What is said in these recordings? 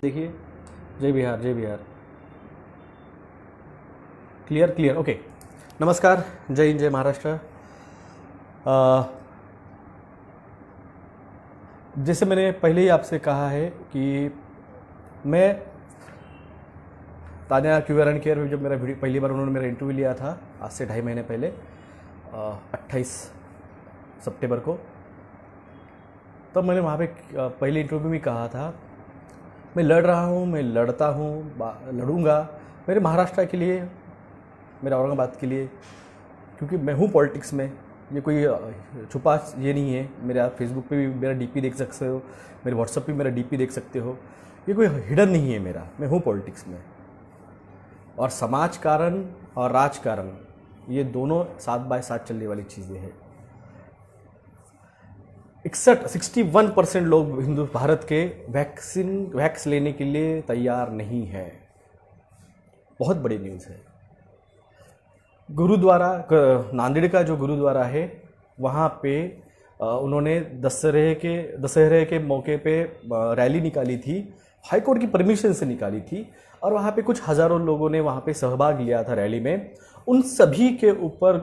देखिए, जय बिहार, जय बिहार। Clear clear, okay. नमस्कार, जय हिंद, जय महाराष्ट्र। अ, जैसे मैंने पहले ही आपसे कहा है कि मैं तान्या क्यूआरएन केयर में जब मेरा वीडियो पहली बार उन्होंने मेरा इंटरव्यू लिया था, आज से 2.5 महीने पहले, 28 सितंबर को, तब मैंने वहाँ पे पहले इंटरव्यू में कहा था, मैं लड़ रहा हूँ, मैं लड़ता हूँ, लड़ूंगा मेरे महाराष्ट्र के लिए, मेरे औरंगाबाद के लिए, क्योंकि मैं हूँ पॉलिटिक्स में। ये कोई छुपा ये नहीं है। मेरे आप फेसबुक पे भी मेरा डीपी देख सकते हो, मेरे व्हाट्सएप पे मेरा डीपी देख सकते हो। ये कोई हिडन नहीं है मेरा, मैं हूँ पॉलिटिक्स में। और समाज कारण और राजकारण, ये दोनों साथ बाय साथ चलने वाली चीज़ें हैं। 61% लोग हिंदू भारत के वैक्स लेने के लिए तैयार नहीं है। बहुत बड़ी न्यूज़ है। गुरुद्वारा नांदेड़ का जो गुरुद्वारा है, वहाँ पे उन्होंने दशहरे के मौके पे रैली निकाली थी, हाईकोर्ट की परमिशन से निकाली थी, और वहाँ पे कुछ हज़ारों लोगों ने वहाँ पे सहभाग लिया था रैली में। उन सभी के ऊपर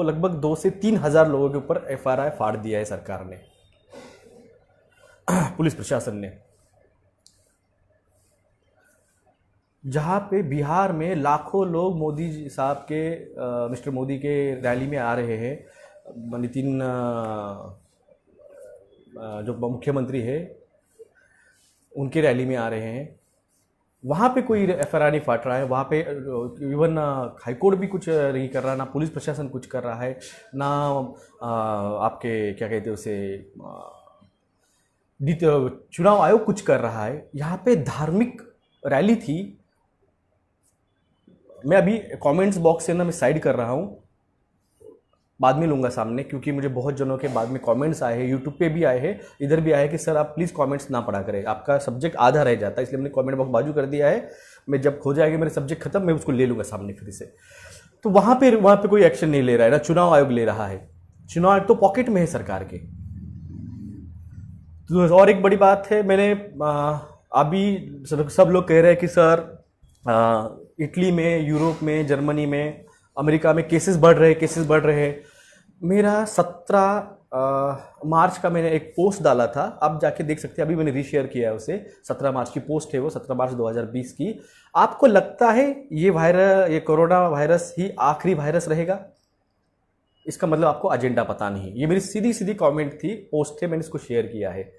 लगभग 2 से 3 हज़ार लोगों के ऊपर एफआईआर फाड़ दिया है सरकार ने, पुलिस प्रशासन ने। जहाँ पे बिहार में लाखों लोग मोदी जी साहब के मिस्टर मोदी के रैली में आ रहे हैं, नितिन जो मुख्यमंत्री है उनके रैली में आ रहे हैं, वहाँ पे कोई एफआईआर नहीं फाट रहा है। वहाँ पे इवन हाईकोर्ट भी कुछ नहीं कर रहा, ना पुलिस प्रशासन कुछ कर रहा है, ना आपके क्या कहते हैं उसे चुनाव आयोग कुछ कर रहा है। यहाँ पे धार्मिक रैली थी। मैं अभी कमेंट्स बॉक्स से ना मैं साइड कर रहा हूँ, बाद में लूँगा सामने, क्योंकि मुझे बहुत जनों के बाद में कमेंट्स आए हैं, यूट्यूब पे भी आए हैं, इधर भी आए हैं कि सर आप प्लीज़ कमेंट्स ना पढ़ा करें, आपका सब्जेक्ट आधा रह जाता है, इसलिए मैंने कमेंट बॉक्स बाजू कर दिया है। मैं जब हो जाएगा मेरे सब्जेक्ट खत्म, मैं उसको ले लूँगा सामने फिर से। तो वहाँ पे कोई एक्शन नहीं ले रहा है, ना चुनाव आयोग ले रहा है। चुनाव आयोग तो पॉकेट में है सरकार के। तो और एक बड़ी बात है, मैंने अभी सब लोग कह रहे हैं कि सर इटली में, यूरोप में, जर्मनी में, अमेरिका में केसेस बढ़ रहे हैं। मेरा 17 मार्च का मैंने एक पोस्ट डाला था, आप जाके देख सकते हैं, अभी मैंने रीशेयर किया है उसे। 17 मार्च की पोस्ट है वो, 17 मार्च 2020 की। आपको लगता है ये कोरोना वायरस ही आखिरी वायरस रहेगा? इसका मतलब आपको एजेंडा पता नहीं। ये मेरी सीधी सीधी कमेंट थी, पोस्ट थे, मैंने इसको शेयर किया है।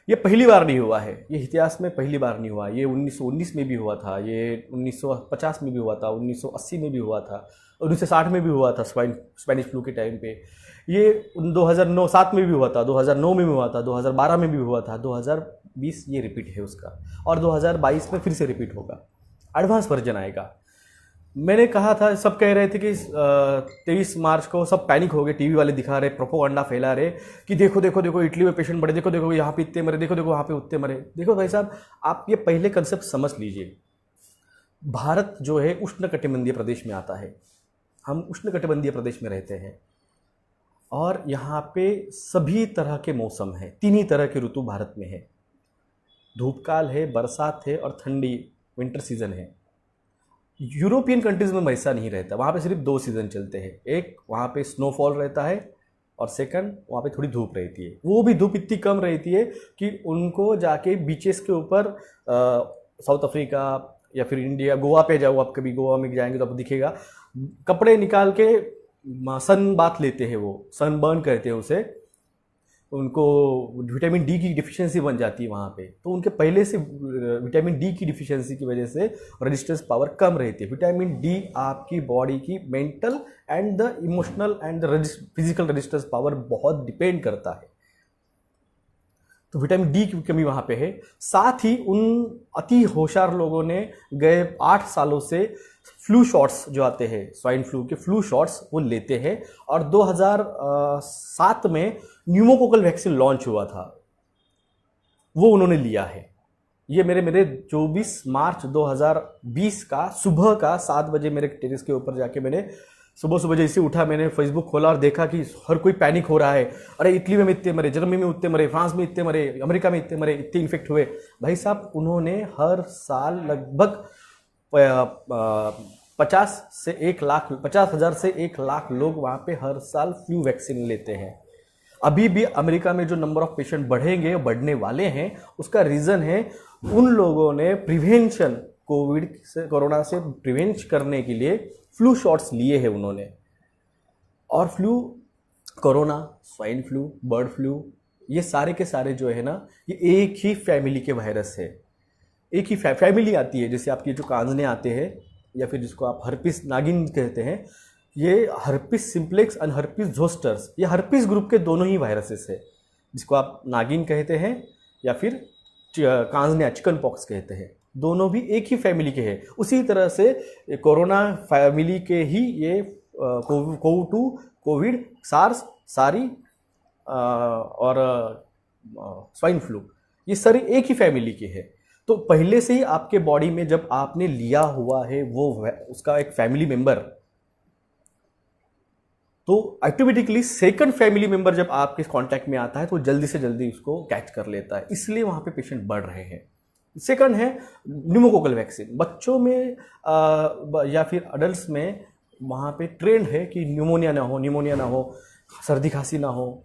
ये पहली बार नहीं हुआ है, ये इतिहास में पहली बार नहीं हुआ। ये 1919 में भी हुआ था, ये 1950 में भी हुआ था, 1980 में भी हुआ था, 1960 में भी हुआ था, स्पेनिश फ्लू के टाइम पे। ये 2007 में भी हुआ था, 2009 में भी हुआ था, 2012 में भी हुआ था, 2020 ये रिपीट है उसका, और 2022 में फिर से रिपीट होगा, एडवांस वर्जन आएगा। मैंने कहा था, सब कह रहे थे कि 23 मार्च को सब पैनिक हो गए, टीवी वाले दिखा रहे, प्रोपोगंडा फैला रहे कि देखो देखो देखो इटली में पेशेंट बढ़े, देखो देखो यहाँ पे इतने मरे, देखो देखो वहाँ पे उतने मरे। देखो भाई साहब, आप ये पहले कंसेप्ट समझ लीजिए। भारत जो है उष्णकटिबंधीय प्रदेश में आता है, हम उष्णकटिबंधीय प्रदेश में रहते हैं, और यहाँ पे सभी तरह के मौसम है, 3 ही तरह के ऋतु भारत में है। धूपकाल है, बरसात है, और ठंडी विंटर सीजन है। यूरोपियन कंट्रीज में वैसा नहीं रहता, वहाँ पे सिर्फ 2 सीज़न चलते हैं। एक वहाँ पे स्नोफॉल रहता है, और सेकंड वहाँ पे थोड़ी धूप रहती है। वो भी धूप इतनी कम रहती है कि उनको जाके बीचेस के ऊपर साउथ अफ्रीका या फिर इंडिया, गोवा पे जाओ आप, कभी गोवा में जाएंगे तो आपको दिखेगा, कपड़े निकाल के सन बाथ लेते हैं, वो सन बर्न करते हैं उसे, उनको विटामिन डी की डिफिशियंसी बन जाती है वहाँ पे। तो उनके पहले से विटामिन डी की डिफिशियंसी की वजह से रेजिस्टेंस पावर कम रहती है। विटामिन डी आपकी बॉडी की mental and the emotional and the physical resistance power बहुत डिपेंड करता है। तो विटामिन डी की कमी वहाँ पे है। साथ ही उन अति होशियार लोगों ने गए 8 सालों से फ्लू शॉट्स जो आते हैं, स्वाइन फ्लू के फ्लू शॉट्स, वो लेते हैं। और 2007 में न्यूमोकोकल वैक्सीन लॉन्च हुआ था, वो उन्होंने लिया है। ये मेरे 24 मार्च 2020 का सुबह का 7 बजे मेरे टेरेस के ऊपर जाके मैंने सुबह सुबह जैसे उठा मैंने फेसबुक खोला और देखा कि हर कोई पैनिक हो रहा है, अरे इटली में इतने मरे, जर्मनी में इतने मरे, फ्रांस में इतने मरे, अमेरिका में इतने मरे, इतने इन्फेक्ट हुए। भाई साहब उन्होंने हर साल लगभग 50,000 से 1 लाख लोग वहाँ पे हर साल फ्लू वैक्सीन लेते हैं। अभी भी अमेरिका में जो नंबर ऑफ पेशेंट बढ़ेंगे, बढ़ने वाले हैं, उसका रीज़न है उन लोगों ने प्रिवेंशन, कोरोना से प्रिवेंट करने के लिए फ्लू शॉट्स लिए हैं उन्होंने। और flu, corona, swine flu, bird flu, ये सारे के सारे जो है ना, ये एक ही फैमिली के वायरस है। एक ही फैमिली आती है, जैसे आपके जो कांजने आते हैं या फिर जिसको आप हर्पिस नागिन कहते हैं, ये हर्पिस सिम्प्लेक्स और हर्पिस जोस्टर्स, ये हर्पिस ग्रुप के दोनों ही वायरसेस है, जिसको आप नागिन कहते हैं या फिर कांजनिया, चिकन पॉक्स कहते हैं। दोनों भी एक ही फैमिली के हैं। उसी तरह से कोरोना फैमिली के ही ये कोव2, कोविड, सार्स, सारी और स्वाइन फ्लू, ये सारे एक ही फैमिली के हैं। तो पहले से ही आपके बॉडी में जब आपने लिया हुआ है वो उसका एक फैमिली मेंबर, तो ऑटोमेटिकली सेकंड फैमिली मेंबर जब आपके कांटेक्ट में आता है तो जल्दी से जल्दी उसको कैच कर लेता है, इसलिए वहां पे पेशेंट बढ़ रहे हैं। सेकंड है न्यूमोकोकल वैक्सीन। बच्चों में या फिर अडल्ट्स में वहां पे ट्रेंड है कि न्यूमोनिया ना हो, सर्दी खांसी ना हो,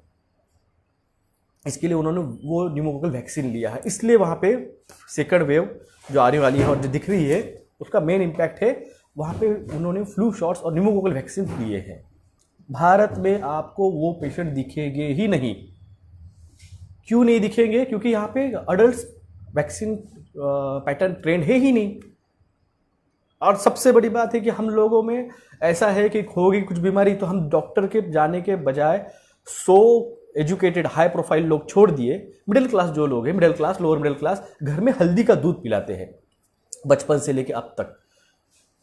इसके लिए उन्होंने वो न्यूमोकोकल वैक्सीन लिया है। इसलिए वहां पे सेकंड वेव जो आने वाली है और जो दिख रही है उसका मेन इम्पैक्ट है, वहां पे उन्होंने फ्लू शॉट्स और न्यूमोकोकल वैक्सीन लिए हैं। भारत में आपको वो पेशेंट दिखेंगे ही नहीं। क्यों नहीं दिखेंगे? क्योंकि यहाँ पे अडल्ट वैक्सीन पैटर्न ट्रेंड है ही नहीं। और सबसे बड़ी बात है कि हम लोगों में ऐसा है कि होगी कुछ बीमारी तो हम डॉक्टर के जाने के बजाय 100 एजुकेटेड हाई प्रोफाइल लोग छोड़ दिए, मिडिल क्लास जो लोग हैं, middle class, lower middle class, घर में हल्दी का दूध पिलाते हैं बचपन से लेके अब तक।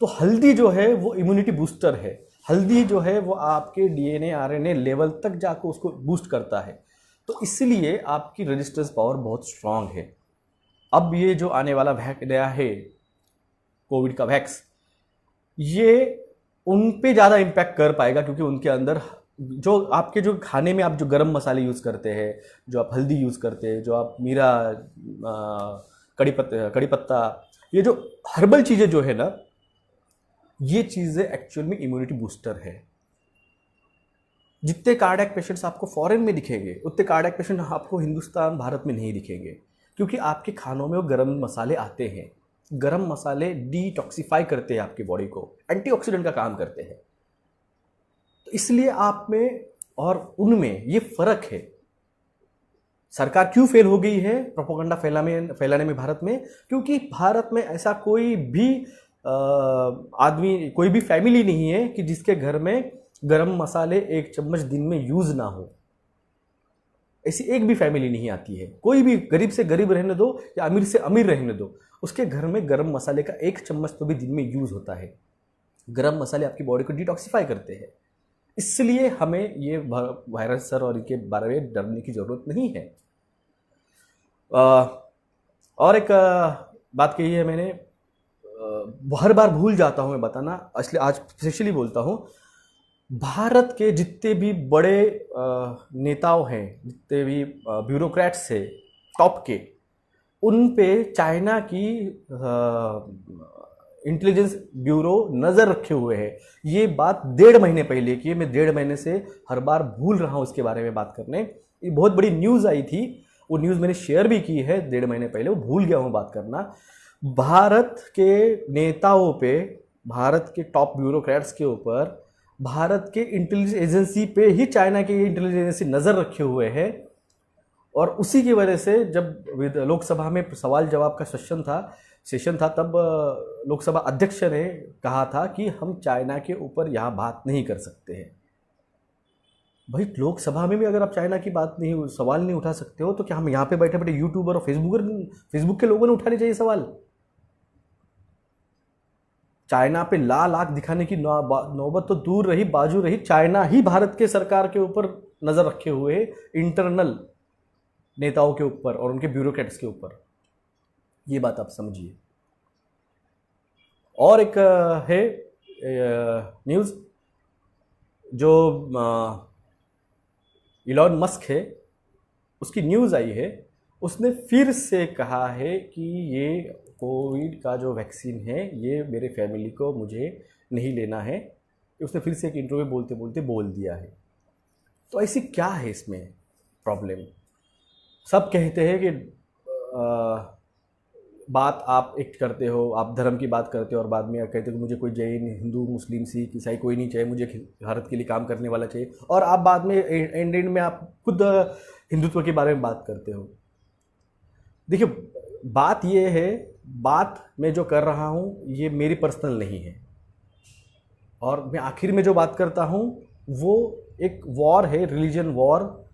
तो हल्दी जो है वो इम्यूनिटी बूस्टर है। हल्दी जो है वो आपके डीएनए आरएनए लेवल तक जाकर उसको बूस्ट करता है, तो इसलिए आपकी रेजिस्टेंस पावर बहुत स्ट्रांग है। अब ये जो आने वाला नया है कोविड का वैक्स, ये उन पे ज़्यादा इम्पैक्ट कर पाएगा, क्योंकि उनके अंदर जो आपके जो खाने में आप जो गरम मसाले यूज़ करते हैं, जो आप हल्दी यूज़ करते हैं, जो आप मीरा, कड़ी पत्ता, ये जो हर्बल चीज़ें जो है ना, ये चीज़ें एक्चुअल में इम्यूनिटी बूस्टर है। जितने कार्डियक पेशेंट्स आपको फॉरेन में दिखेंगे उतने कार्डियक पेशेंट आपको हिंदुस्तान, भारत में नहीं दिखेंगे, क्योंकि आपके खानों में वो गरम मसाले आते हैं। गरम मसाले डिटॉक्सिफाई करते हैं आपकी बॉडी को, एंटीऑक्सीडेंट का काम करते हैं। तो इसलिए आप में और उनमें ये फर्क है। सरकार क्यों फेल हो गई है प्रोपेगेंडा फैलाने में भारत में? क्योंकि भारत में ऐसा कोई भी आदमी, कोई भी फैमिली नहीं है कि जिसके घर में गरम मसाले 1 चम्मच दिन में यूज ना हो। ऐसी एक भी फैमिली नहीं आती है। कोई भी गरीब से गरीब रहने दो या अमीर से अमीर रहने दो, उसके घर में गरम मसाले का 1 चम्मच तो भी दिन में यूज होता है। गरम मसाले आपकी बॉडी को डिटॉक्सिफाई करते हैं। इसलिए हमें ये वायरस सर और इनके बारे में डरने की जरूरत नहीं है। और एक बात कही है मैंने, हर बार भूल जाता हूं मैं बताना, इसलिए आज स्पेशली बोलता हूं। भारत के जितने भी बड़े नेताओं हैं, जितने भी ब्यूरोक्रेट्स हैं टॉप के, उन पे चाइना की इंटेलिजेंस ब्यूरो नज़र रखे हुए है। ये बात 1.5 महीने पहले की है। मैं 1.5 महीने से हर बार भूल रहा हूँ इसके बारे में बात करने। ये बहुत बड़ी न्यूज़ आई थी, वो न्यूज़ मैंने शेयर भी की है 1.5 महीने पहले, वो भूल गया हूँ बात करना। भारत के नेताओं पे, भारत के टॉप ब्यूरोक्रेट्स के ऊपर, भारत के इंटेलिजेंस एजेंसी पे ही चाइना की इंटेलिजेंस एजेंसी नज़र रखे हुए है। और उसी की वजह से जब लोकसभा में सवाल जवाब का सेशन था तब लोकसभा अध्यक्ष ने कहा था कि हम चाइना के ऊपर यहाँ बात नहीं कर सकते हैं। भाई लोकसभा में भी अगर आप चाइना की बात नहीं, सवाल नहीं उठा सकते हो, तो क्या हम यहाँ पे बैठे बैठे यूट्यूबर और फेसबुक के लोगों ने उठाने चाहिए सवाल? चाइना पे लाल आंख दिखाने की नौबत तो दूर रही, बाजू रही, चाइना ही भारत के सरकार के ऊपर नजर रखे हुए, इंटरनल नेताओं के ऊपर और उनके ब्यूरोक्रेट्स के ऊपर। ये बात आप समझिए। और एक है न्यूज़ जो इलॉन मस्क है, उसकी न्यूज़ आई है, उसने फिर से कहा है कि ये कोविड का जो वैक्सीन है ये मेरे फैमिली को मुझे नहीं लेना है। उसने फिर से एक इंटरव्यू में बोलते बोलते बोल दिया है। तो ऐसी क्या है इसमें प्रॉब्लम? सब कहते हैं कि बात आप एक करते हो, आप धर्म की बात करते हो और बाद में कहते हो कि मुझे कोई जैन, हिंदू, मुस्लिम, सिख, ईसाई कोई नहीं चाहिए, मुझे भारत के लिए काम करने वाला चाहिए, और आप बाद में एंड में आप खुद हिंदुत्व के बारे में बात करते हो। देखिए, बात ये है, बात मैं जो कर रहा हूँ ये मेरी पर्सनल नहीं है, और मैं आखिर में जो बात करता हूँ वो एक वॉर है, रिलीजन वॉर,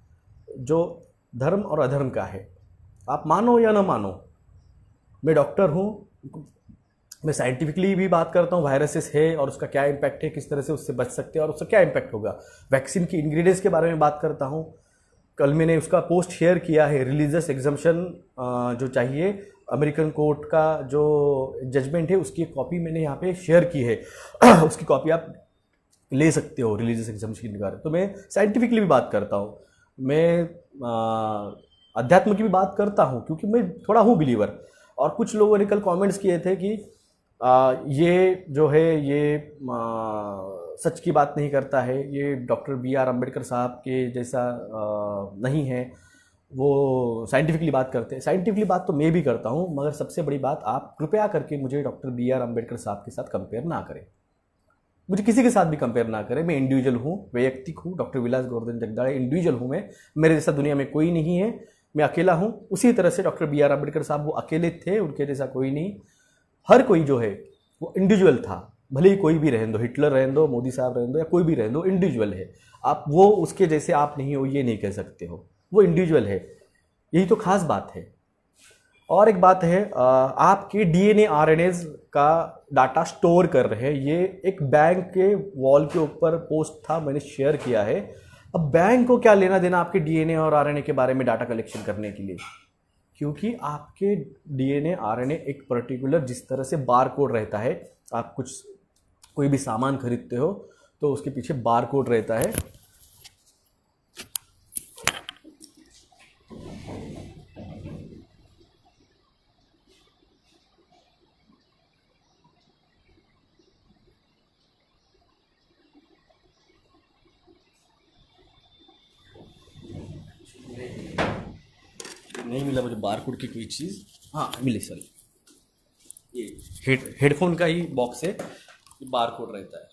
जो धर्म और अधर्म का है। आप मानो या ना मानो, मैं डॉक्टर हूँ, मैं साइंटिफिकली भी बात करता हूँ, वायरसेस है और उसका क्या इम्पैक्ट है, किस तरह से उससे बच सकते हैं और उसका क्या इम्पैक्ट होगा। वैक्सीन की इंग्रेडिएंट्स के बारे में बात करता हूँ। कल मैंने उसका पोस्ट शेयर किया है, रिलीजियस एग्जम्पशन जो चाहिए, अमेरिकन कोर्ट का जो जजमेंट है उसकी एक कॉपी मैंने यहाँ पे शेयर की है। उसकी कॉपी आप ले सकते हो, रिलीजियस एग्जम्पशन के बारे में। तो मैं साइंटिफिकली भी बात करता हूँ, मैं अध्यात्म की भी बात करता हूँ, क्योंकि मैं थोड़ा हूँ बिलीवर। और कुछ लोगों ने कल कमेंट्स किए थे कि ये जो है ये सच की बात नहीं करता है, ये डॉक्टर बी आर अम्बेडकर साहब के जैसा नहीं है, वो साइंटिफिकली बात करते हैं। साइंटिफिकली बात तो मैं भी करता हूँ, मगर सबसे बड़ी बात, आप कृपया करके मुझे डॉक्टर बी आर अम्बेडकर साहब के साथ कंपेयर ना करें, मुझे किसी के साथ भी कंपेयर ना करें। मैं इंडिविजुअल हूँ, वैयक्तिक हूँ, डॉक्टर विलास गोवर्धन जगदाड़े इंडिविजुअल हूँ मैं, मेरे जैसा दुनिया में कोई नहीं है, मैं अकेला हूँ। उसी तरह से डॉक्टर बी आर अम्बेडकर साहब वो अकेले थे, उनके जैसा कोई नहीं। हर कोई जो है वो इंडिविजुअल था, भले ही कोई भी रहने दो, हिटलर रहने दो, मोदी साहब रहने दो, या कोई भी रहने दो, इंडिविजुअल है। आप वो उसके जैसे आप नहीं हो ये नहीं कह सकते हो, वो इंडिविजुअल है, यही तो खास बात है। और एक बात है, आपके डीएनए आरएनएज का डाटा स्टोर कर रहे हैं, ये एक बैंक के वॉल के ऊपर पोस्ट था, मैंने शेयर किया है। अब बैंक को क्या लेना देना आपके डीएनए और आरएनए के बारे में डाटा कलेक्शन करने के लिए? क्योंकि आपके डीएनए आरएनए एक पर्टिकुलर जिस तरह से बार कोड रहता है, आप कोई भी सामान खरीदते हो तो उसके पीछे बार कोड रहता है। नहीं मिला मुझे बारकोड की कोई चीज़। हाँ मिली, सॉरी, ये हेडफोन का ही बॉक्स है, बारकोड रहता है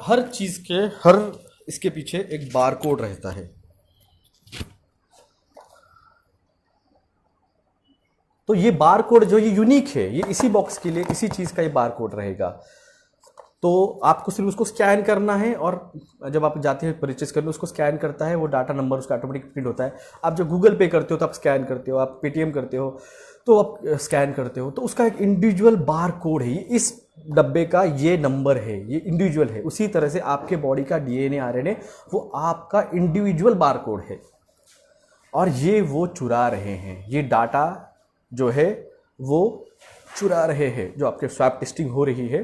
हर चीज़ के, हर इसके पीछे एक बारकोड रहता है। तो ये बारकोड जो ये यूनिक है, ये इसी बॉक्स के लिए, इसी चीज़ का ये बारकोड रहेगा। तो आपको सिर्फ उसको स्कैन करना है, और जब आप जाते हैं परचेज करने, उसको स्कैन करता है, वो डाटा नंबर उसका ऑटोमेटिक प्रिंट होता है। आप जब गूगल पे करते हो तो आप स्कैन करते हो, आप पेटीएम करते हो तो आप स्कैन करते हो, तो उसका एक इंडिविजुअल बार कोड है। इस डब्बे का ये नंबर है, ये इंडिविजुअल है। उसी तरह से आपके बॉडी का डीएनए आरएनए वो आपका इंडिविजुअल बार कोड है, और ये वो चुरा रहे हैं, ये डाटा जो है वो चुरा रहे हैं। जो आपके स्वैप टेस्टिंग हो रही है,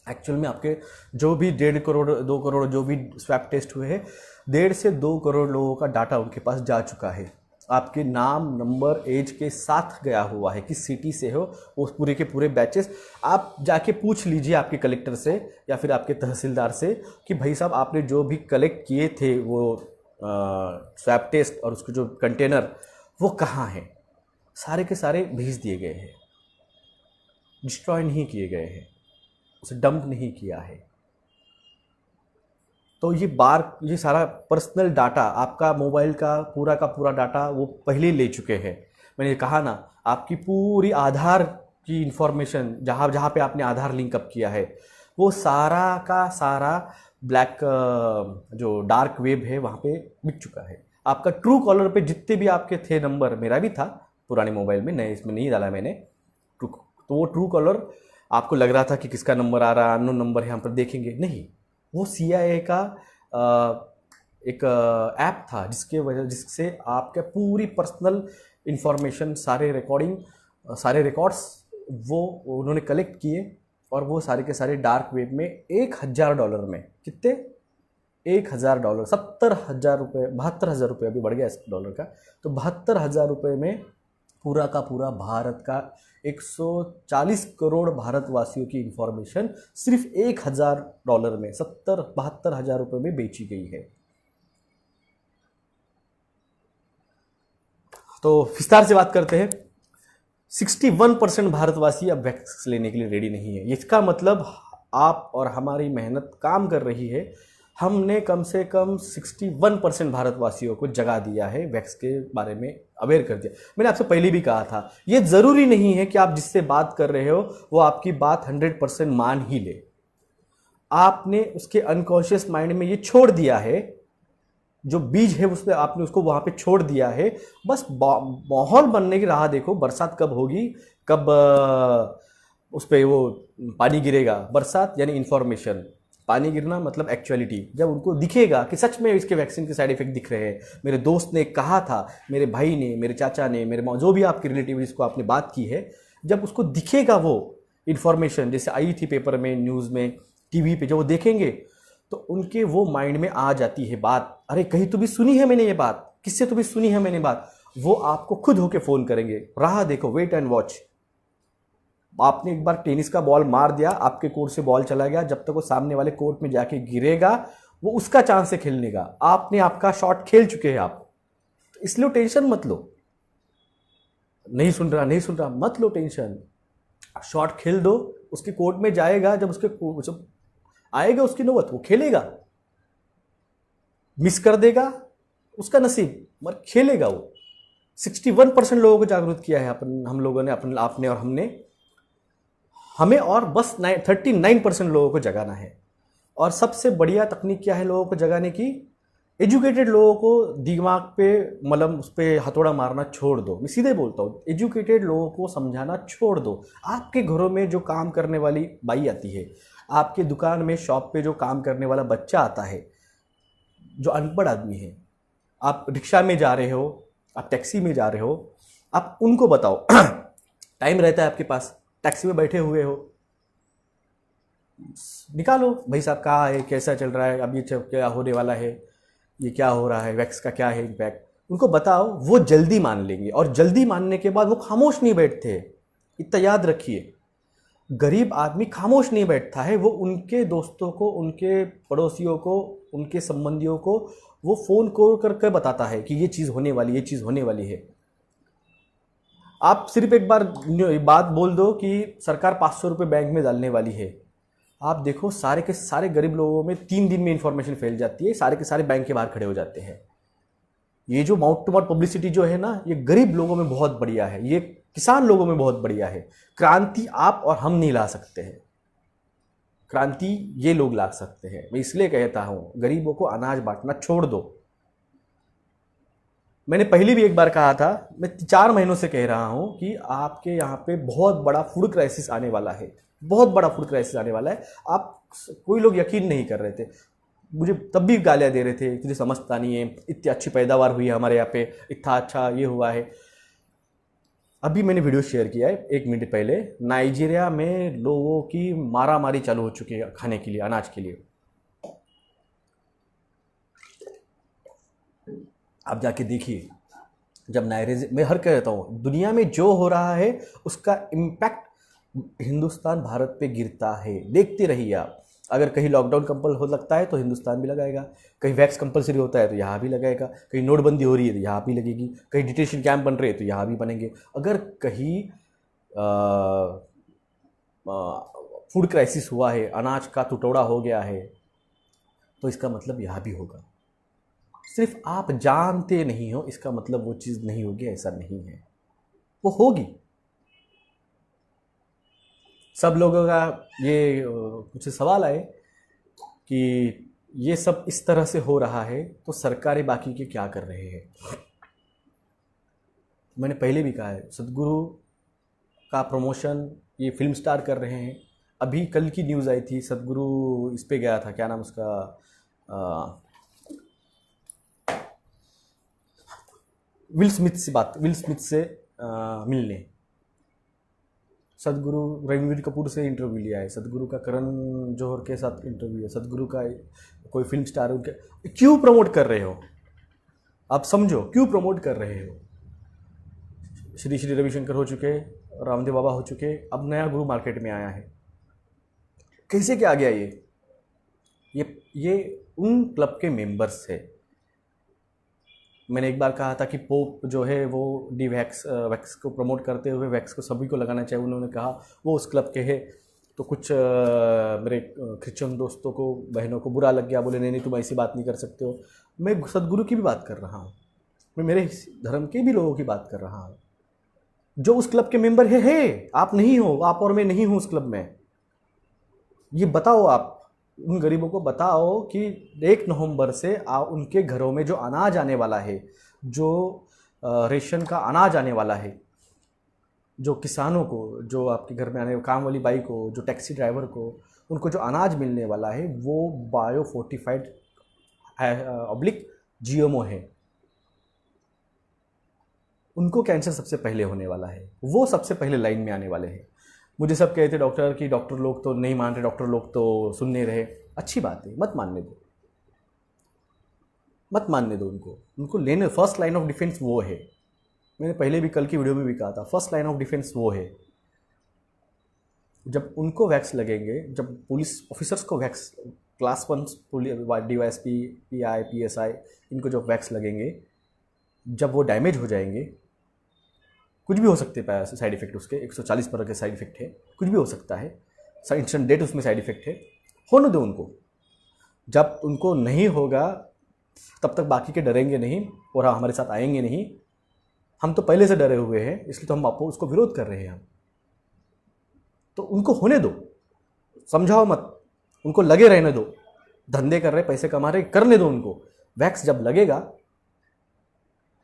एक्चुअल में आपके जो भी 1.5 करोड़ 2 करोड़ जो भी स्वैप टेस्ट हुए हैं, 1.5 से 2 करोड़ लोगों का डाटा उनके पास जा चुका है। आपके नाम, नंबर, एज के साथ गया हुआ है, किस सिटी से हो, वो पूरे के पूरे बैचेस। आप जाके पूछ लीजिए आपके कलेक्टर से या फिर आपके तहसीलदार से कि भाई साहब आपने जो भी कलेक्ट किए थे वो स्वैप टेस्ट और उसके जो कंटेनर वो कहाँ हैं। सारे के सारे भेज दिए गए हैं, डिस्ट्रॉय नहीं किए गए हैं, उसे डंप नहीं किया है। तो ये सारा पर्सनल डाटा, आपका मोबाइल का पूरा डाटा वो पहले ले चुके हैं। मैंने कहा ना, आपकी पूरी आधार की इंफॉर्मेशन, जहाँ जहाँ पे आपने आधार लिंक अप किया है, वो सारा का सारा ब्लैक जो डार्क वेब है वहाँ पे बिक चुका है। आपका ट्रू कॉलर पे जितने भी आपके थे नंबर, मेरा भी था पुराने मोबाइल में, नए इसमें नहीं डाला मैंने, तो वो ट्रू कॉलर आपको लग रहा था कि किसका नंबर आ रहा है, अननोन नंबर है, हम पर देखेंगे नहीं, वो CIA का एक ऐप था जिससे आपके पूरी पर्सनल इंफॉर्मेशन, सारे रिकॉर्ड्स वो उन्होंने कलेक्ट किए और वो सारे के सारे डार्क वेब में $1,000 में, कितने, $1,000, 70,000 रुपये, 72,000 रुपये अभी बढ़ गया इस डॉलर का, तो 72,000 रुपये में पूरा का पूरा भारत का 140 करोड़ भारतवासियों की इंफॉर्मेशन सिर्फ $1,000 में, 72,000 में बेची गई है। तो विस्तार से बात करते हैं। 61% भारतवासी अब वैक्सीन लेने के लिए रेडी नहीं है। इसका मतलब आप और हमारी मेहनत काम कर रही है। हमने कम से कम 61% भारतवासियों को जगा दिया है, वैक्स के बारे में अवेयर कर दिया। मैंने आपसे पहले भी कहा था, ये ज़रूरी नहीं है कि आप जिससे बात कर रहे हो वो आपकी बात 100% मान ही ले। आपने उसके अनकॉन्शियस माइंड में ये छोड़ दिया है, जो बीज है उसमें आपने उसको वहां पे छोड़ दिया है। बस माहौल बनने की राह देखो, बरसात कब होगी, कब उस पर वो पानी गिरेगा। बरसात यानी इंफॉर्मेशन, पानी गिरना मतलब एक्चुअलिटी। जब उनको दिखेगा कि सच में इसके वैक्सीन के साइड इफेक्ट दिख रहे हैं, मेरे दोस्त ने कहा था, मेरे भाई ने, मेरे चाचा ने, मेरे जो भी आपके रिलेटिव जिसको आपने बात की है, जब उसको दिखेगा वो इन्फॉर्मेशन जैसे आई थी पेपर में, न्यूज़ में, टीवी पे, जब वो देखेंगे तो उनके वो माइंड में आ जाती है बात, अरे कहीं तो भी सुनी है मैंने ये बात, किससे तो भी सुनी है मैंने बात। वो आपको खुद होके फ़ोन करेंगे। राह देखो, वेट एंड वॉच। आपने एक बार टेनिस का बॉल मार दिया, आपके कोर्ट से बॉल चला गया, जब तक वो सामने वाले कोर्ट में जाके गिरेगा वो उसका चांस है खेलने का। आपने आपका शॉट खेल चुके हैं आप, इसलिए टेंशन मत लो। नहीं सुन रहा मत लो टेंशन, शॉट खेल दो। उसके कोर्ट में जाएगा, जब जब आएगा उसकी नौबत, वो खेलेगा। मिस कर देगा उसका नसीब, मगर खेलेगा वो। 61% लोगों को जागरूक किया है हम लोगों ने, आपने और हमने, हमें और बस 39% लोगों को जगाना है। और सबसे बढ़िया तकनीक क्या है लोगों को जगाने की? एजुकेटेड लोगों को दिमाग पे मलम, उस पर हथौड़ा मारना छोड़ दो। मैं सीधे बोलता हूँ, एजुकेटेड लोगों को समझाना छोड़ दो। आपके घरों में जो काम करने वाली बाई आती है, आपके दुकान में शॉप पे जो काम करने वाला बच्चा आता है, जो अनपढ़ आदमी है, आप रिक्शा में जा रहे हो, आप टैक्सी में जा रहे हो, आप उनको बताओ। टाइम रहता है आपके पास, टैक्सी में बैठे हुए हो, निकालो भाई साहब कहाँ है, कैसा चल रहा है, अब ये क्या होने वाला है, ये क्या हो रहा है, वैक्स का क्या है इम्पैक्ट, उनको बताओ। वो जल्दी मान लेंगे, और जल्दी मानने के बाद वो खामोश नहीं बैठते। इतना याद रखिए, गरीब आदमी खामोश नहीं बैठता है। वो उनके दोस्तों को, उनके पड़ोसियों को, उनके संबंधियों को वो फ़ोन कॉल करके बताता है कि ये चीज़ होने वाली, ये चीज़ होने वाली है। आप सिर्फ एक बार बात बोल दो कि सरकार 500 रुपये बैंक में डालने वाली है, आप देखो सारे के सारे गरीब लोगों में 3 दिन में इंफॉर्मेशन फैल जाती है, सारे के सारे बैंक के बाहर खड़े हो जाते हैं। ये जो माउथ टू माउथ पब्लिसिटी जो है ना, ये गरीब लोगों में बहुत बढ़िया है, ये किसान लोगों में बहुत बढ़िया है। क्रांति आप और हम नहीं ला सकते हैं, क्रांति ये लोग ला सकते हैं। मैं इसलिए कहता हूं, गरीबों को अनाज बांटना छोड़ दो। मैंने पहले भी एक बार कहा था, मैं 4 महीनों से कह रहा हूं कि आपके यहाँ पे बहुत बड़ा फूड क्राइसिस आने वाला है, बहुत बड़ा फूड क्राइसिस आने वाला है। आप कोई लोग यकीन नहीं कर रहे थे, मुझे तब भी गालियाँ दे रहे थे, तुझे समझता नहीं है, इतनी अच्छी पैदावार हुई है हमारे यहाँ पे, इतना अच्छा ये हुआ है। अभी मैंने वीडियो शेयर किया है 1 मिनट पहले, नाइजीरिया में लोगों की मारामारी चालू हो चुकी है खाने के लिए, अनाज के लिए। आप जाके देखिए, जब मैं हर कहता हूँ, दुनिया में जो हो रहा है उसका इम्पैक्ट हिंदुस्तान भारत पे गिरता है। देखते रहिए आप। अगर कहीं लॉकडाउन कंपल हो लगता है तो हिंदुस्तान भी लगाएगा, कहीं वैक्स कंपलसरी होता है तो यहाँ भी लगाएगा, कहीं नोटबंदी हो रही है तो यहाँ भी लगेगी, कहीं डिटेंशन कैंप बन रहे हैं तो यहाँ भी बनेंगे। अगर कहीं फूड क्राइसिस हुआ है, अनाज का टुकड़ा हो गया है, तो इसका मतलब यहाँ भी होगा। सिर्फ आप जानते नहीं हो इसका मतलब वो चीज़ नहीं होगी, ऐसा नहीं है, वो होगी। सब लोगों का ये मुझसे सवाल आए कि ये सब इस तरह से हो रहा है तो सरकारें बाकी के क्या कर रहे हैं। मैंने पहले भी कहा है, सदगुरु का प्रमोशन ये फिल्म स्टार कर रहे हैं। अभी कल की न्यूज़ आई थी, सदगुरु इस पे गया था, क्या नाम उसका, विल स्मिथ से मिलने। सदगुरु रणवीर कपूर से इंटरव्यू लिया है, सदगुरु का करण जौहर के साथ इंटरव्यू है, सदगुरु का कोई फिल्म स्टार उनके क्यों प्रमोट कर रहे हो आप? समझो क्यों प्रमोट कर रहे हो? श्री श्री रविशंकर हो चुके, रामदेव बाबा हो चुके, अब नया गुरु मार्केट में आया है। कैसे क्या आ गया ये उन क्लब के मेंबर्स है। मैंने एक बार कहा था कि पोप जो है वो वैक्स को प्रमोट करते हुए वैक्स को सभी को लगाना चाहिए, उन्होंने कहा वो उस क्लब के है। तो कुछ मेरे क्रिश्चियन दोस्तों को, बहनों को बुरा लग गया, बोले नहीं तुम ऐसी बात नहीं कर सकते हो। मैं सदगुरु की भी बात कर रहा हूँ, मैं मेरे धर्म के भी लोगों की बात कर रहा हूँ जो उस क्लब के मेंबर है। आप नहीं हो, आप और मैं नहीं हूँ उस क्लब में। ये बताओ, आप उन गरीबों को बताओ कि 1 नवंबर से उनके घरों में जो अनाज आने वाला है, जो रेशन का अनाज आने वाला है, जो किसानों को, जो आपके घर में आने काम वाली बाई को, जो टैक्सी ड्राइवर को, उनको जो अनाज मिलने वाला है वो बायो फोर्टिफाइड ऑब्लिक जीएमओ है। उनको कैंसर सबसे पहले होने वाला है, वो सबसे पहले लाइन में आने वाले हैं। मुझे सब कहते डॉक्टर कि डॉक्टर लोग तो नहीं मान रहे, डॉक्टर लोग तो सुन नहीं रहे। अच्छी बात है, मत मानने दो, मत मानने दो उनको लेने। फर्स्ट लाइन ऑफ डिफेंस वो है। मैंने पहले भी कल की वीडियो में भी कहा था, फर्स्ट लाइन ऑफ डिफेंस वो है। जब उनको वैक्स लगेंगे, जब पुलिस ऑफिसर्स को wax, class 1 DYSP, pi, PSI, इनको जो वैक्स लगेंगे, जब वो डैमेज हो जाएंगे, कुछ भी हो सकते हैं साइड इफेक्ट उसके, 140 तरह के साइड इफेक्ट है, कुछ भी हो सकता है, इंस्टेंट डेट उसमें साइड इफेक्ट है, होने दो उनको। जब उनको नहीं होगा तब तक बाकी के डरेंगे नहीं और हमारे साथ आएंगे नहीं। हम तो पहले से डरे हुए हैं, इसलिए तो हम आपको उसको विरोध कर रहे हैं। हम तो उनको होने दो, समझाओ मत, उनको लगे रहने दो। धंधे कर रहे, पैसे कमा रहे, करने दो उनको। वैक्स जब लगेगा,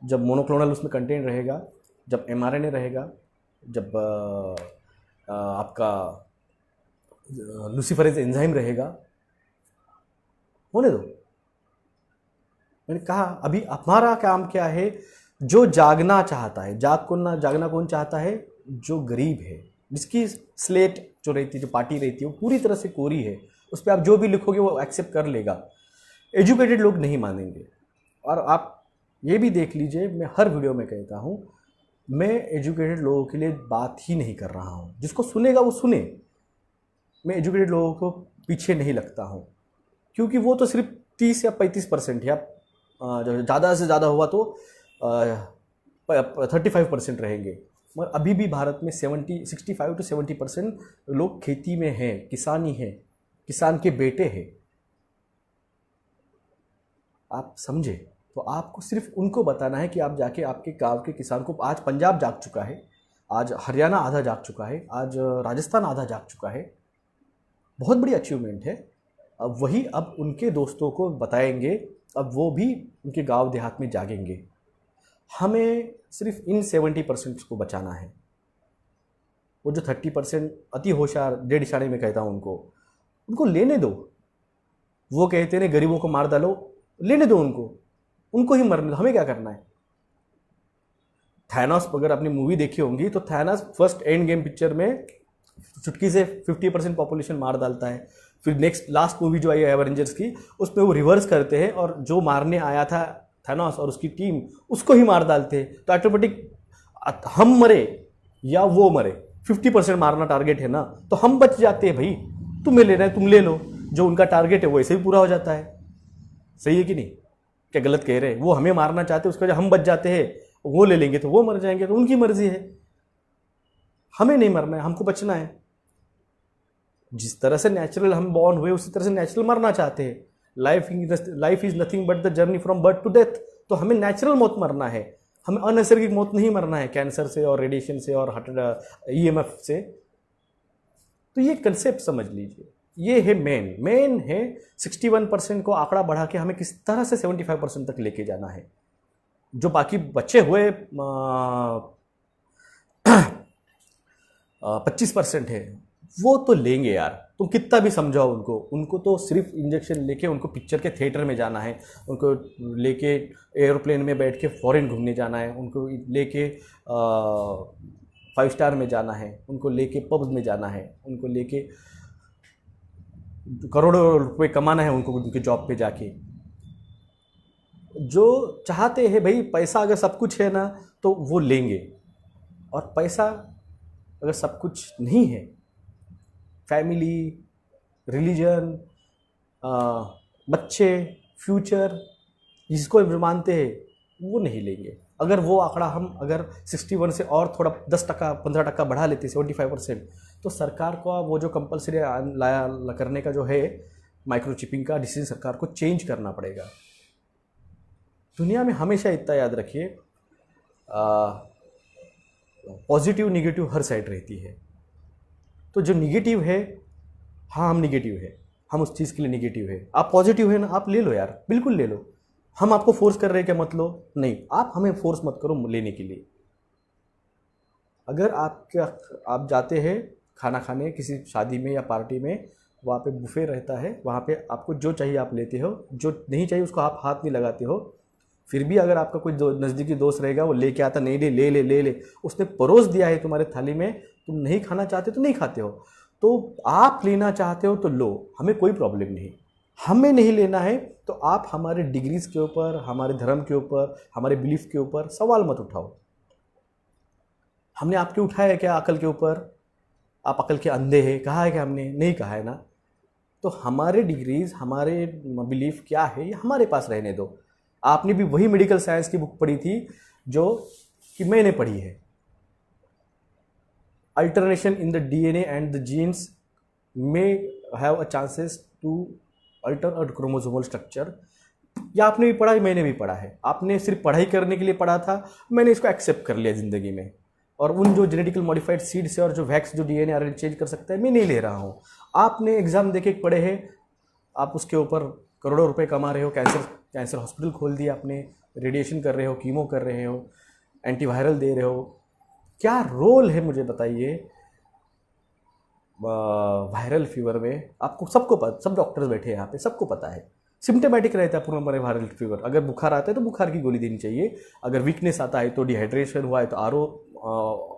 जब मोनोक्लोनल उसमें कंटेंट रहेगा, जब mRNA रहेगा, जब आपका लूसीफरेज एंजाइम रहेगा, होने दो। मैंने कहा अभी हमारा काम क्या है? जो जागना चाहता है, जागना कौन चाहता है? जो गरीब है, जिसकी स्लेट जो रहती है, जो पार्टी रहती है, वो पूरी तरह से कोरी है, उस पर आप जो भी लिखोगे वो एक्सेप्ट कर लेगा। एजुकेटेड लोग नहीं मानेंगे। और आप ये भी देख लीजिए, मैं हर वीडियो में कहता हूँ, मैं एजुकेटेड लोगों के लिए बात ही नहीं कर रहा हूँ। जिसको सुनेगा वो सुने। मैं एजुकेटेड लोगों को पीछे नहीं लगता हूँ, क्योंकि वो तो सिर्फ 30 या 35% या ज़्यादा से ज़्यादा हुआ तो 35% रहेंगे। मगर अभी भी भारत में 65 to 70% लोग खेती में हैं, किसानी है, किसान के बेटे हैं। आप समझे? तो आपको सिर्फ उनको बताना है कि आप जाके आपके गांव के किसान को, आज पंजाब जाग चुका है, आज हरियाणा आधा जाग चुका है, आज राजस्थान आधा जाग चुका है, बहुत बड़ी अचीवमेंट है। अब वही अब उनके दोस्तों को बताएंगे, अब वो भी उनके गांव देहात में जागेंगे। हमें सिर्फ इन 70% को बचाना है। वो जो 30% अति होशियार, 1.5 इशारे में कहता हूँ, उनको लेने दो। वो कहते हैं गरीबों को मार डालो, लेने दो उनको ही मरने दो, हमें क्या करना है? थैनोस, अगर आपने मूवी देखी होंगी तो Thanos first end game picture में चुटकी से 50% पॉपुलेशन मार डालता है। फिर नेक्स्ट लास्ट मूवी जो आई है एवेंजर्स की, उसमें वो रिवर्स करते हैं और जो मारने आया था थैनोस और उसकी टीम, उसको ही मार डालते हैं। तो ऑटोमेटिक हम मरे या वो मरे, 50% मारना टारगेट है ना, तो हम बच जाते हैं। भाई तुम्हें लेना है तुम ले लो, जो उनका टारगेट है वो ऐसे भी पूरा हो जाता है। सही है कि नहीं? क्या गलत कह रहे हैं? वो हमें मारना चाहते हैं, उसके वजह हम बच जाते हैं, वो ले लेंगे तो वो मर जाएंगे, तो उनकी मर्जी है। हमें नहीं मरना है, हमको बचना है। जिस तरह से नेचुरल हम बॉर्न हुए उसी तरह से नेचुरल मरना चाहते हैं। Life is nothing but the journey from birth to death. तो हमें नेचुरल मौत मरना है, हमें अनैसर्गिक मौत नहीं मरना है, कैंसर से और रेडिएशन से और EMF से। तो ये कंसेप्ट समझ लीजिए, ये है मेन है। 61% को आंकड़ा बढ़ा के हमें किस तरह से 75% तक लेके जाना है। जो बाकी बचे हुए 25% है, वो तो लेंगे यार। तुम कितना भी समझाओ उनको तो सिर्फ इंजेक्शन लेके उनको पिक्चर के थिएटर में जाना है, उनको लेके एयरप्लेन में बैठ के फॉरेन घूमने जाना है, उनको लेके 5 स्टार में जाना है, उनको लेके पब्स में जाना है, उनको लेके करोड़ों रुपए कमाना है, उनको उनके जॉब पे जाके। जो चाहते हैं भाई, पैसा अगर सब कुछ है ना तो वो लेंगे, और पैसा अगर सब कुछ नहीं है, फैमिली, रिलीजन, बच्चे, फ्यूचर, जिसको हम मानते हैं वो नहीं लेंगे। अगर वो आंकड़ा हम अगर 61 से और थोड़ा 10% 15% बढ़ा लेते, 75%, तो सरकार को वो जो कंपलसरी लाया करने का जो है माइक्रोचिपिंग का डिसीजन सरकार को चेंज करना पड़ेगा। दुनिया में हमेशा इतना याद रखिए, पॉजिटिव निगेटिव हर साइड रहती है। तो जो निगेटिव है, हाँ हम निगेटिव है, हम उस चीज़ के लिए निगेटिव है। आप पॉजिटिव है ना, आप ले लो यार, बिल्कुल ले लो। हम आपको फोर्स कर रहे हैं क्या मत लो? नहीं, आप हमें फोर्स मत करो लेने के लिए। अगर आप जाते हैं खाना खाने किसी शादी में या पार्टी में, वहाँ पे बुफे रहता है, वहाँ पे आपको जो चाहिए आप लेते हो, जो नहीं चाहिए उसको आप हाथ नहीं लगाते हो। फिर भी अगर आपका कोई नज़दीकी दोस्त रहेगा, वो लेके आता, नहीं ले ले ले ले ले, उसने परोस दिया है तुम्हारे थाली में, तुम नहीं खाना चाहते तो नहीं खाते हो, तो आप लेना चाहते हो तो लो, हमें कोई प्रॉब्लम नहीं। हमें नहीं लेना है तो आप हमारे डिग्रीज के ऊपर, हमारे धर्म के ऊपर, हमारे बिलीफ के ऊपर सवाल मत उठाओ। हमने आपके उठाया है क्या अकल के ऊपर? आप अकल के अंधे हैं, कहा है कि हमने नहीं कहा है ना। तो हमारे डिग्रीज, हमारे बिलीफ क्या है, ये हमारे पास रहने दो। आपने भी वही मेडिकल साइंस की बुक पढ़ी थी जो कि मैंने पढ़ी है। Alternation in the DNA and the genes may have a chances to alter a chromosomal structure। या आपने भी पढ़ा है, मैंने भी पढ़ा है। आपने सिर्फ पढ़ाई करने के लिए पढ़ा था, मैंने इसको एक्सेप्ट कर लिया ज़िंदगी में। और उन जो जेनेटिकल मॉडिफाइड सीड से और जो वैक्स जो डीएनए आरएनए चेंज कर सकता है, मैं नहीं ले रहा हूँ। आपने एग्जाम देके पढ़े हैं, आप उसके ऊपर करोड़ों रुपए कमा रहे हो, कैंसर हॉस्पिटल खोल दिया आपने, रेडिएशन कर रहे हो, कीमो कर रहे हो, एंटीवायरल दे रहे हो। क्या रोल है मुझे बताइए वायरल फीवर में? आपको सबको पता, सब डॉक्टर्स बैठे हैं यहाँ पे, सबको पता है। सिम्टोमेटिक रहता है पूरा मरे वायरल फीवर। अगर बुखार आता है तो बुखार की गोली देनी चाहिए, अगर वीकनेस आता है तो डिहाइड्रेशन हुआ है तो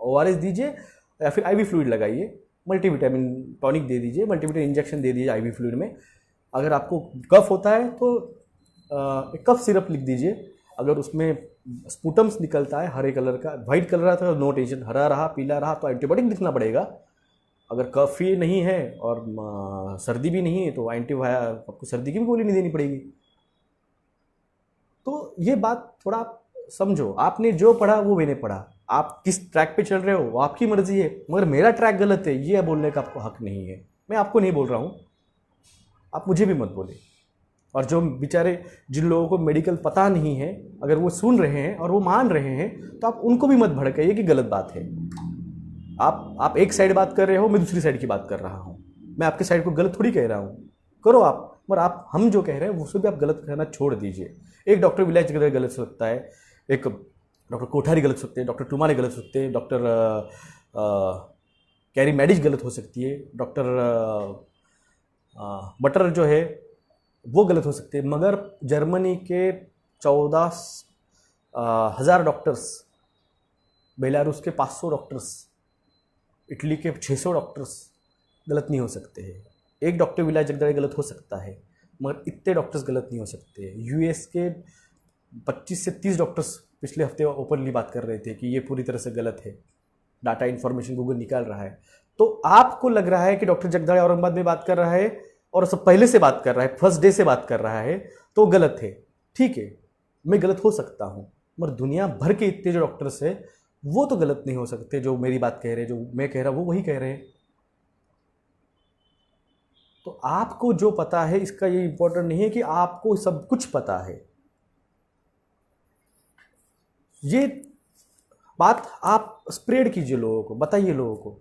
ORS दीजिए, या फिर IV फ्लूइड लगाइए, मल्टीविटामिन टॉनिक दे दीजिए, मल्टीविटामिन इंजेक्शन दे दीजिए IV फ्लूइड में। अगर आपको कफ होता है तो एक कफ सिरप लिख दीजिए। अगर उसमें स्पूटम्स निकलता है हरे कलर का, वाइट कलर रहा था, नो टेंशन, हरा रहा पीला रहा तो एंटीबायोटिक लिखना पड़ेगा। अगर कफ ही नहीं है और सर्दी भी नहीं है तो आपको सर्दी की भी गोली नहीं देनी पड़ेगी। तो ये बात थोड़ा समझो। आपने जो पढ़ा वो मैंने पढ़ा, आप किस ट्रैक पे चल रहे हो वो आपकी मर्जी है, मगर मेरा ट्रैक गलत है ये बोलने का आपको हक नहीं है। मैं आपको नहीं बोल रहा हूँ, आप मुझे भी मत बोले। और जो बेचारे जिन लोगों को मेडिकल पता नहीं है, अगर वो सुन रहे हैं और वो मान रहे हैं, तो आप उनको भी मत भड़काइए कि गलत बात है। आप एक साइड बात कर रहे हो, मैं दूसरी साइड की बात कर रहा हूँ। मैं आपके साइड को गलत थोड़ी कह रहा हूँ, करो आप, मगर आप हम जो कह रहे हैं उसको भी आप गलत कहना छोड़ दीजिए। एक डॉक्टर विलायत गलत हो सकता है, एक डॉक्टर कोठारी गलत हो सकते हैं, डॉक्टर टुमाने गलत हो सकते हैं, डॉक्टर कैरी मैडिज गलत हो सकती है, डॉक्टर बटर जो है वो गलत हो सकते हैं। मगर जर्मनी के 14,000 डॉक्टर्स, बेलारूस के 500 डॉक्टर्स, इटली के 600 डॉक्टर्स गलत नहीं हो सकते हैं। एक डॉक्टर विलायत जगदळे गलत हो सकता है, मगर इतने डॉक्टर्स गलत नहीं हो सकते। US के 25 से 30 डॉक्टर्स पिछले हफ्ते ओपनली बात कर रहे थे कि ये पूरी तरह से गलत है, डाटा इन्फॉर्मेशन गूगल निकाल रहा है। तो आपको लग रहा है कि डॉक्टर जगदळे औरंगाबाद में बात कर रहा है और सब पहले से बात कर रहा है, फर्स्ट डे से बात कर रहा है, तो गलत है। ठीक है, मैं गलत हो सकता हूँ, मगर दुनिया भर के इतने जो डॉक्टर्स है वो तो गलत नहीं हो सकते। जो मेरी बात कह रहे हैं, जो मैं कह रहा हूँ वो वही कह रहे हैं। तो आपको जो पता है इसका ये इंपॉर्टेंट नहीं है कि आपको सब कुछ पता है। ये बात आप स्प्रेड कीजिए, लोगों को बताइए। लोगों को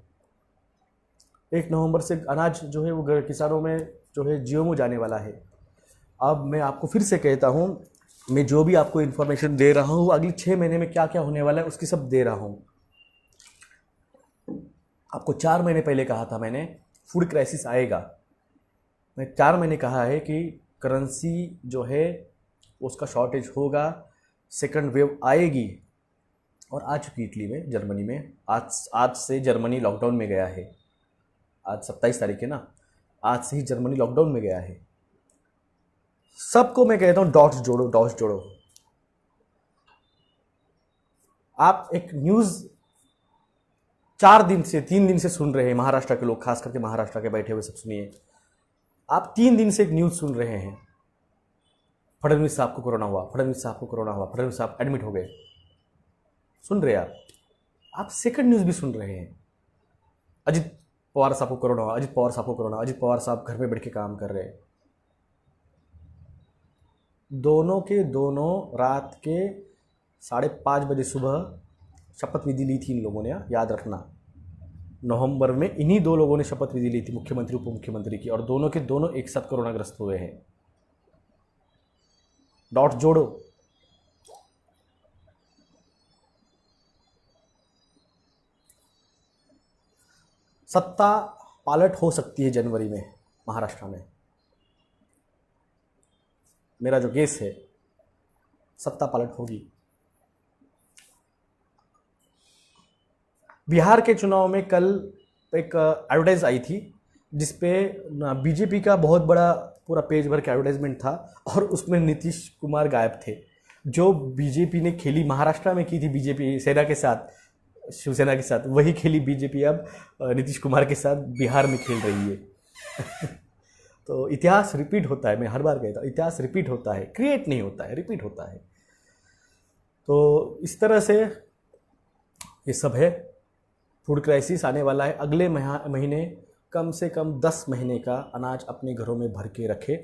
1 नवंबर से अनाज जो है वो किसानों में जो है GMO जाने वाला है। अब मैं आपको फिर से कहता हूँ, मैं जो भी आपको इन्फॉर्मेशन दे रहा हूँ अगले 6 महीने में क्या क्या होने वाला है उसकी सब दे रहा हूँ। आपको 4 महीने पहले कहा था मैंने फूड क्राइसिस आएगा। मैं 4 महीने कहा है कि करेंसी जो है उसका शॉर्टेज होगा, सेकंड वेव आएगी। और आ चुकी इटली में, जर्मनी में। आज से जर्मनी लॉकडाउन में गया है। आज 27 तारीख है ना, आज से ही जर्मनी लॉकडाउन में गया है। सबको मैं कहता हूँ डॉट्स जोड़ो, डॉट्स जोड़ो। आप एक न्यूज़ 4 दिन से 3 दिन से सुन रहे हैं, महाराष्ट्र के लोग, खास करके महाराष्ट्र के बैठे हुए सब सुनिए। आप 3 दिन से एक न्यूज़ सुन रहे हैं, फडणवीस साहब को कोरोना हुआ, फडणवीस साहब को कोरोना हुआ, फडणवीस साहब एडमिट हो गए। सुन रहे आप सेकंड न्यूज़ भी सुन रहे हैं, अजित पवार साहब को कोरोना हुआ, अजित पवार साहब को कोरोना, अजित पवार साहब घर में बैठ के काम कर रहे हैं। दोनों के दोनों रात के 5:30 बजे सुबह शपथ विधि ली थी इन लोगों ने, याद रखना। नवंबर में इन्हीं 2 लोगों ने शपथ विधि ली थी, मुख्यमंत्री उप मुख्यमंत्री की, और दोनों के दोनों एक साथ कोरोनाग्रस्त हुए हैं। डॉट जोड़ो। सत्ता पालट हो सकती है जनवरी में महाराष्ट्र में। मेरा जो गेस है, सत्ता पालट होगी। बिहार के चुनाव में कल एक एडवर्टाइज आई थी जिसपे बीजेपी का बहुत बड़ा पूरा पेज भर के एडवर्टाइजमेंट था, और उसमें नीतीश कुमार गायब थे। जो बीजेपी ने खेली महाराष्ट्र में की थी, बीजेपी सेना के साथ, शिवसेना के साथ, वही खेली बीजेपी अब नीतीश कुमार के साथ बिहार में खेल रही है। तो इतिहास रिपीट होता है, मैं हर बार कहता हूँ, इतिहास रिपीट होता है, क्रिएट नहीं होता है, रिपीट होता है। तो इस तरह से ये सब है। फूड क्राइसिस आने वाला है। अगले महीने कम से कम 10 महीने का अनाज अपने घरों में भर के रखे।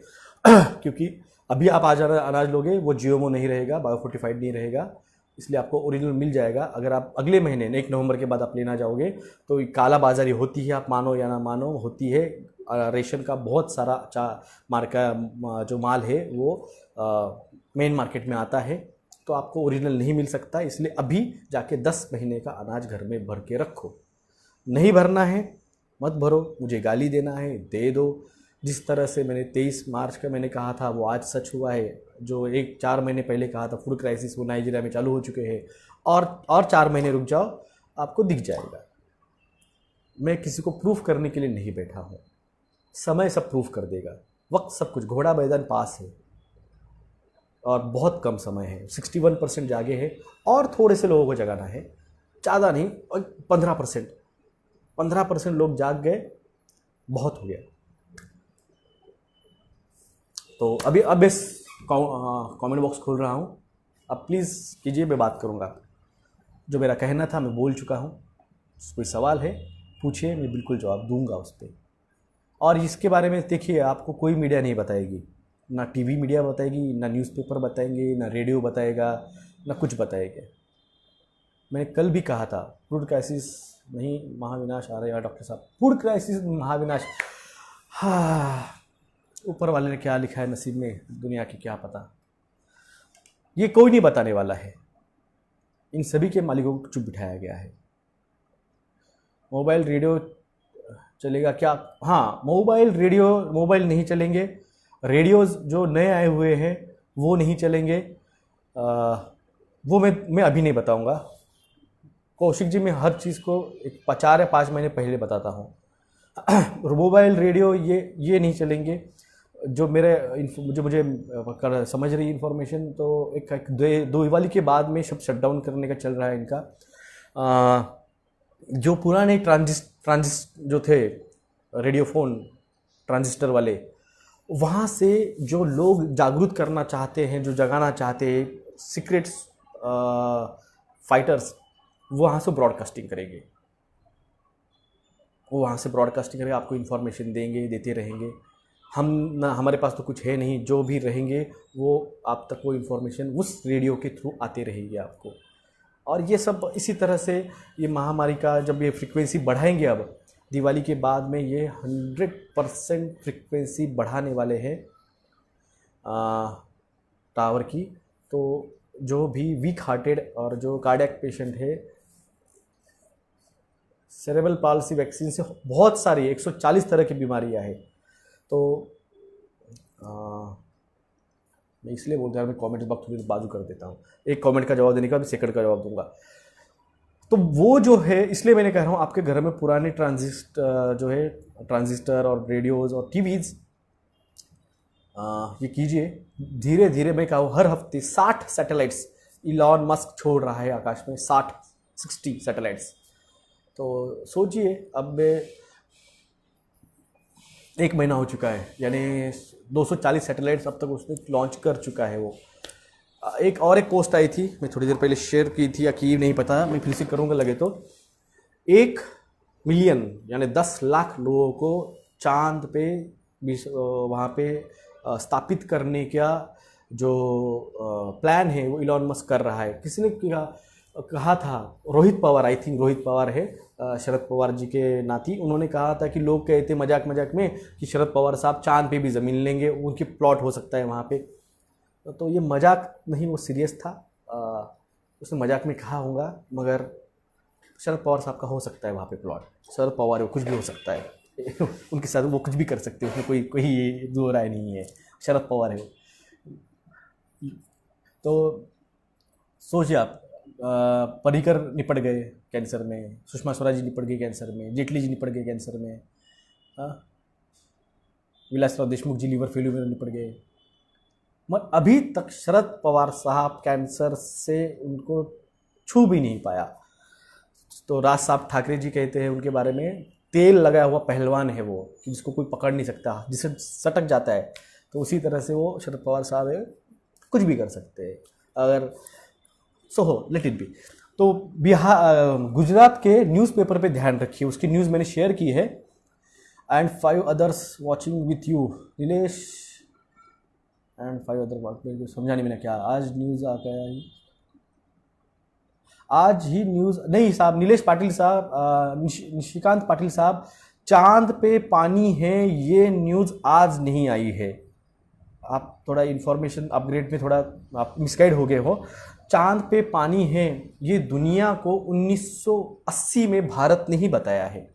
क्योंकि अभी आप आज अनाज लोगे, वो जीओमओ नहीं रहेगा, बायोफोर्टिफाइड नहीं रहेगा, इसलिए आपको ओरिजिनल मिल जाएगा। अगर आप अगले महीने 1 नवंबर के बाद आप लेना जाओगे तो काला बाजारी होती है, आप मानो या ना मानो, होती है। रेशन का बहुत सारा मार्का जो माल है वो मेन मार्केट में आता है, तो आपको ओरिजिनल नहीं मिल सकता। इसलिए अभी जाके 10 महीने का अनाज घर में भर के रखो। नहीं भरना है मत भरो, मुझे गाली देना है दे दो। जिस तरह से मैंने 23 मार्च का मैंने कहा था वो आज सच हुआ है। जो 4 महीने पहले कहा था फूड क्राइसिस, वो नाइजीरिया में चालू हो चुके हैं, और 4 महीने रुक जाओ, आपको दिख जाएगा। मैं किसी को प्रूफ करने के लिए नहीं बैठा हूँ, समय सब प्रूफ कर देगा। वक्त सब कुछ, घोड़ा मैदान पास है और बहुत कम समय है। 61% जागे हैं और थोड़े से लोगों को जगाना है, ज़्यादा नहीं, और 15% लोग जाग गए, बहुत हो गया। तो अभी अब इस कमेंट बॉक्स खोल रहा हूँ, अब प्लीज़ कीजिए, मैं बात करूँगा। जो मेरा कहना था मैं बोल चुका हूँ। कोई सवाल है पूछिए, मैं बिल्कुल जवाब दूंगा उस पर। और इसके बारे में देखिए, आपको कोई मीडिया नहीं बताएगी, ना टीवी मीडिया बताएगी, ना न्यूज़पेपर बताएंगे, ना रेडियो बताएगा, ना कुछ बताएगा। मैंने कल भी कहा था फूड क्राइसिस नहीं महाविनाश आ रहा है डॉक्टर साहब, फूड क्राइसिस महाविनाश। हाँ, ऊपर वाले ने क्या लिखा है नसीब में, दुनिया की क्या पता। ये कोई नहीं बताने वाला है, इन सभी के मालिकों को चुप बिठाया गया है। मोबाइल रेडियो चलेगा क्या? हाँ, मोबाइल रेडियो, मोबाइल नहीं चलेंगे। रेडियोज़ जो नए आए हुए हैं वो नहीं चलेंगे। वो मैं अभी नहीं बताऊंगा। कौशिक जी, मैं हर चीज़ को 4 या 5 महीने पहले बताता हूँ। मोबाइल रेडियो ये नहीं चलेंगे। जो मुझे समझ रही इंफॉर्मेशन, तो एक दिवाली के बाद में सब शटडाउन करने का चल रहा है इनका। जो पुराने जो थे रेडियोफोन ट्रांजिस्टर वाले, वहाँ से जो लोग जागरूक करना चाहते हैं, जो जगाना चाहते हैं, सीक्रेट फाइटर्स, वहाँ से ब्रॉडकास्टिंग करेंगे। वो वहाँ से ब्रॉडकास्टिंग करेंगे, आपको इन्फॉर्मेशन देंगे, देते रहेंगे। हमारे पास तो कुछ है नहीं, जो भी रहेंगे वो आप तक वो इन्फॉर्मेशन उस रेडियो के थ्रू आते रहेगी आपको। और ये सब इसी तरह से, ये महामारी का जब ये फ्रीक्वेंसी बढ़ाएंगे, अब दिवाली के बाद में ये 100% फ्रीक्वेंसी बढ़ाने वाले हैं टावर की। तो जो भी वीक हार्टेड और जो कार्डियक पेशेंट है, सेरेब्रल पाल्सी वैक्सीन से बहुत सारी 140 तरह की बीमारियां हैं। तो मैं इसलिए बोलता हूँ, मैं कमेंट्स बॉक्स थोड़ी बाजू कर देता हूँ। एक कमेंट का जवाब देने का भी सेकंड का जवाब दूंगा। तो वो जो है, इसलिए मैंने कह रहा हूँ आपके घर में पुराने ट्रांजिस्टर और रेडियोज और टीवीज, ये कीजिए धीरे धीरे। मैं कहूँ हर हफ्ते 60 सैटेलाइट्स इलॉन मस्क छोड़ रहा है आकाश में, 60 सैटेलाइट्स। तो सोचिए, अब एक महीना हो चुका है, यानी 240 सैटेलाइट्स अब तक उसने लॉन्च कर चुका है वो। एक पोस्ट आई थी, मैं थोड़ी देर पहले शेयर की थी या की नहीं पता, मैं फिर से करूँगा लगे तो। 1 मिलियन यानी 10 लाख लोगों को चांद पे वहाँ पे स्थापित करने का जो प्लान है वो इलॉन मस्क कर रहा है। किसी ने कहा था, रोहित पवार, आई थिंक रोहित पवार है, शरद पवार जी के नाती, उन्होंने कहा था कि लोग कहते मजाक मजाक में कि शरद पवार साहब चांद पे भी ज़मीन लेंगे, उनकी प्लॉट हो सकता है वहाँ पे। तो ये मजाक नहीं, वो सीरियस था। उसने मजाक में कहा होगा, मगर शरद पवार साहब का हो सकता है वहाँ पे प्लॉट। शरद पवार है, वो कुछ भी हो सकता है उनके साथ वो कुछ भी कर सकते हैं, उसमें कोई दो राय नहीं है। शरद पवार है वो। तो सोचिए आप, पर्रिकर निपट गए कैंसर में, सुषमा स्वराज जी निपट गई कैंसर में, जेटली जी निपट गए कैंसर में, विलासराव देशमुख जी लीवर फेल्यूर में निपट गए, मगर अभी तक शरद पवार साहब कैंसर से उनको छू भी नहीं पाया। तो राज साहब ठाकरे जी कहते हैं उनके बारे में, तेल लगाया हुआ पहलवान है वो, कि जिसको कोई पकड़ नहीं सकता, जिसे सटक जाता है। तो उसी तरह से वो शरद पवार साहब है, कुछ भी कर सकते हैं अगर सो हो, लेट इट बी। तो गुजरात के न्यूज़पेपर पे ध्यान रखिए, उसकी न्यूज़ मैंने शेयर की है। And 5 others watching with you, Nilesh and 5 other, समझा नहीं मैंने क्या। आज न्यूज़ आ गया, आज ही न्यूज़ नहीं साहब, नीलेश पाटिल साहब, निशिकांत पाटिल साहब, चांद पे पानी है ये न्यूज़ आज नहीं आई है। आप थोड़ा इन्फॉर्मेशन अपग्रेड में थोड़ा आप मिसगाइड हो गए हो। चांद पे पानी है ये दुनिया को 1980 में भारत ने ही बताया है।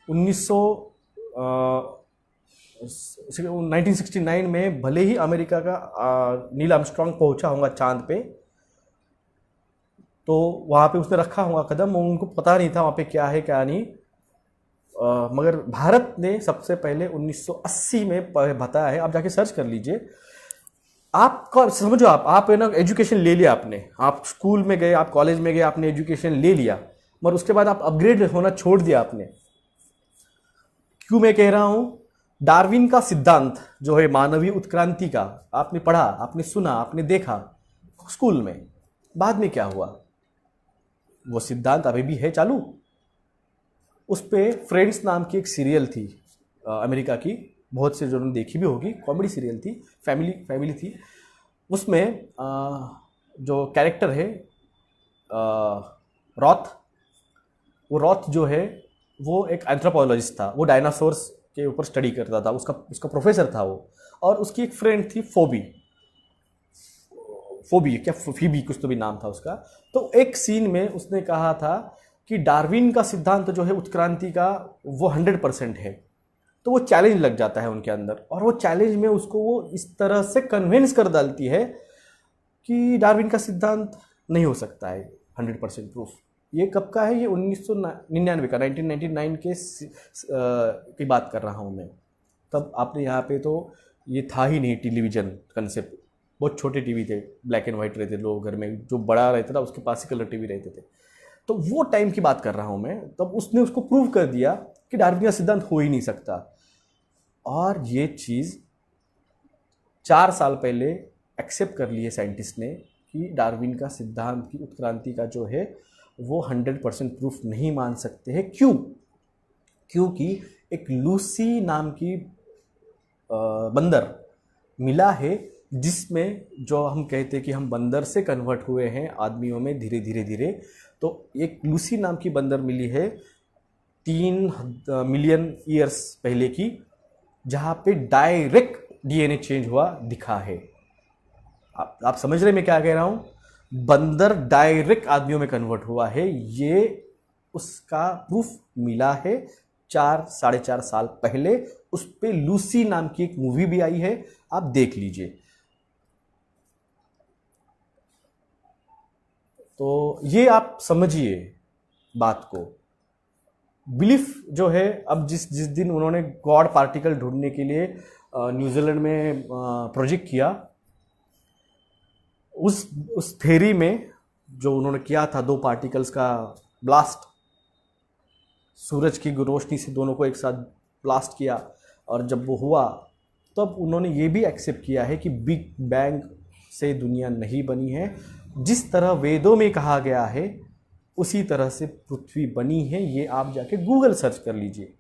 1969 में भले ही अमेरिका का नील आर्मस्ट्रांग पहुंचा होगा चांद पे, तो वहाँ पे उसने रखा होगा कदम, उनको पता नहीं था वहाँ पे क्या है क्या नहीं। मगर भारत ने सबसे पहले 1980 में बताया है। आप जाके सर्च कर लीजिए। आपका समझो, आप है ना, एजुकेशन ले लिया आपने, आप स्कूल में गए, आप कॉलेज में गए, आपने एजुकेशन ले लिया, मगर उसके बाद आप अपग्रेड होना छोड़ दिया आपने। क्यों मैं कह रहा हूं? डार्विन का सिद्धांत जो है मानवीय उत्क्रांति का, आपने पढ़ा, आपने सुना, आपने देखा स्कूल में। बाद में क्या हुआ? वो सिद्धांत अभी भी है चालू। उस पे फ्रेंड्स नाम की एक सीरियल थी अमेरिका की, बहुत से जो उन्होंने देखी भी होगी, कॉमेडी सीरियल थी, फैमिली थी। उसमें जो कैरेक्टर है रॉथ, वो रॉथ जो है वो एक एंथ्रोपोलॉजिस्ट था, वो डायनासोर्स के ऊपर स्टडी करता था, उसका प्रोफेसर था वो। और उसकी एक फ्रेंड थी फोबी क्या, फीबी कुछ तो भी नाम था उसका। तो एक सीन में उसने कहा था कि डार्विन का सिद्धांत जो है उत्क्रांति का वो 100% है। तो वो चैलेंज लग जाता है उनके अंदर, और वो चैलेंज में उसको वो इस तरह से कन्विंस कर डालती है कि डार्विन का सिद्धांत नहीं हो सकता है 100% प्रूफ। ये कब का है? ये 1999 का, 1999 की बात कर रहा हूँ मैं। तब आपने यहाँ पे तो ये था ही नहीं टेलीविज़न कंसेप्ट, बहुत छोटे टीवी थे, ब्लैक एंड वाइट रहते लोग घर में, जो बड़ा रहता था उसके पास ही कलर टीवी रहते थे। तो वो टाइम की बात कर रहा हूँ मैं। तब उसने उसको प्रूव कर दिया कि डार्विन का सिद्धांत हो ही नहीं सकता। और ये चीज़ 4 साल पहले एक्सेप्ट कर ली है साइंटिस्ट ने कि डार्विन का सिद्धांत की उत्क्रांति का जो है वो 100% प्रूफ नहीं मान सकते हैं। क्यों? क्योंकि एक लूसी नाम की बंदर मिला है, जिसमें जो हम कहते हैं कि हम बंदर से कन्वर्ट हुए हैं आदमियों में धीरे धीरे। तो एक लूसी नाम की बंदर मिली है 3 मिलियन ईयर्स पहले की, जहाँ पे डायरेक्ट डीएनए चेंज हुआ दिखा है। आप समझ रहे मैं क्या कह रहा हूँ? बंदर डायरेक्ट आदमियों में कन्वर्ट हुआ है, ये उसका प्रूफ मिला है 4-4.5 साल पहले। उस पे लूसी नाम की एक मूवी भी आई है, आप देख लीजिए। तो ये आप समझिए बात को। बिलीफ जो है, अब जिस जिस दिन उन्होंने गॉड पार्टिकल ढूंढने के लिए न्यूजीलैंड में प्रोजेक्ट किया, उस थ्योरी में जो उन्होंने किया था, दो पार्टिकल्स का ब्लास्ट, सूरज की रोशनी से दोनों को एक साथ ब्लास्ट किया, और जब वो हुआ तब उन्होंने ये भी एक्सेप्ट किया है कि बिग बैंग से दुनिया नहीं बनी है। जिस तरह वेदों में कहा गया है उसी तरह से पृथ्वी बनी है। ये आप जाके गूगल सर्च कर लीजिए।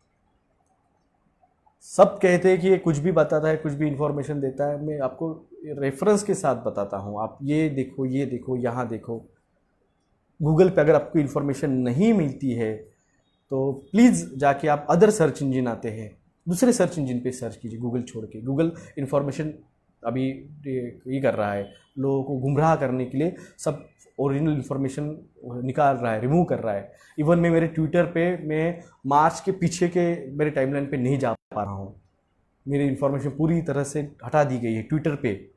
सब कहते हैं कि ये कुछ भी बताता है, कुछ भी इंफॉर्मेशन देता है। मैं आपको रेफरेंस के साथ बताता हूँ, आप ये देखो, ये देखो, यहाँ देखो। गूगल पे अगर आपको इंफॉर्मेशन नहीं मिलती है तो प्लीज़ जाके आप अदर सर्च इंजन आते हैं, दूसरे सर्च इंजन पे सर्च कीजिए, गूगल छोड़ के। गूगल इंफॉर्मेशन अभी ये कर रहा है, लोगों को गुमराह करने के लिए सब ओरिजिनल इन्फॉर्मेशन निकाल रहा है, रिमूव कर रहा है। इवन मैं मेरे ट्विटर पे मैं मार्च के पीछे के मेरे टाइमलाइन पे नहीं जा पा रहा हूँ। मेरी इन्फॉर्मेशन पूरी तरह से हटा दी गई है ट्विटर पे,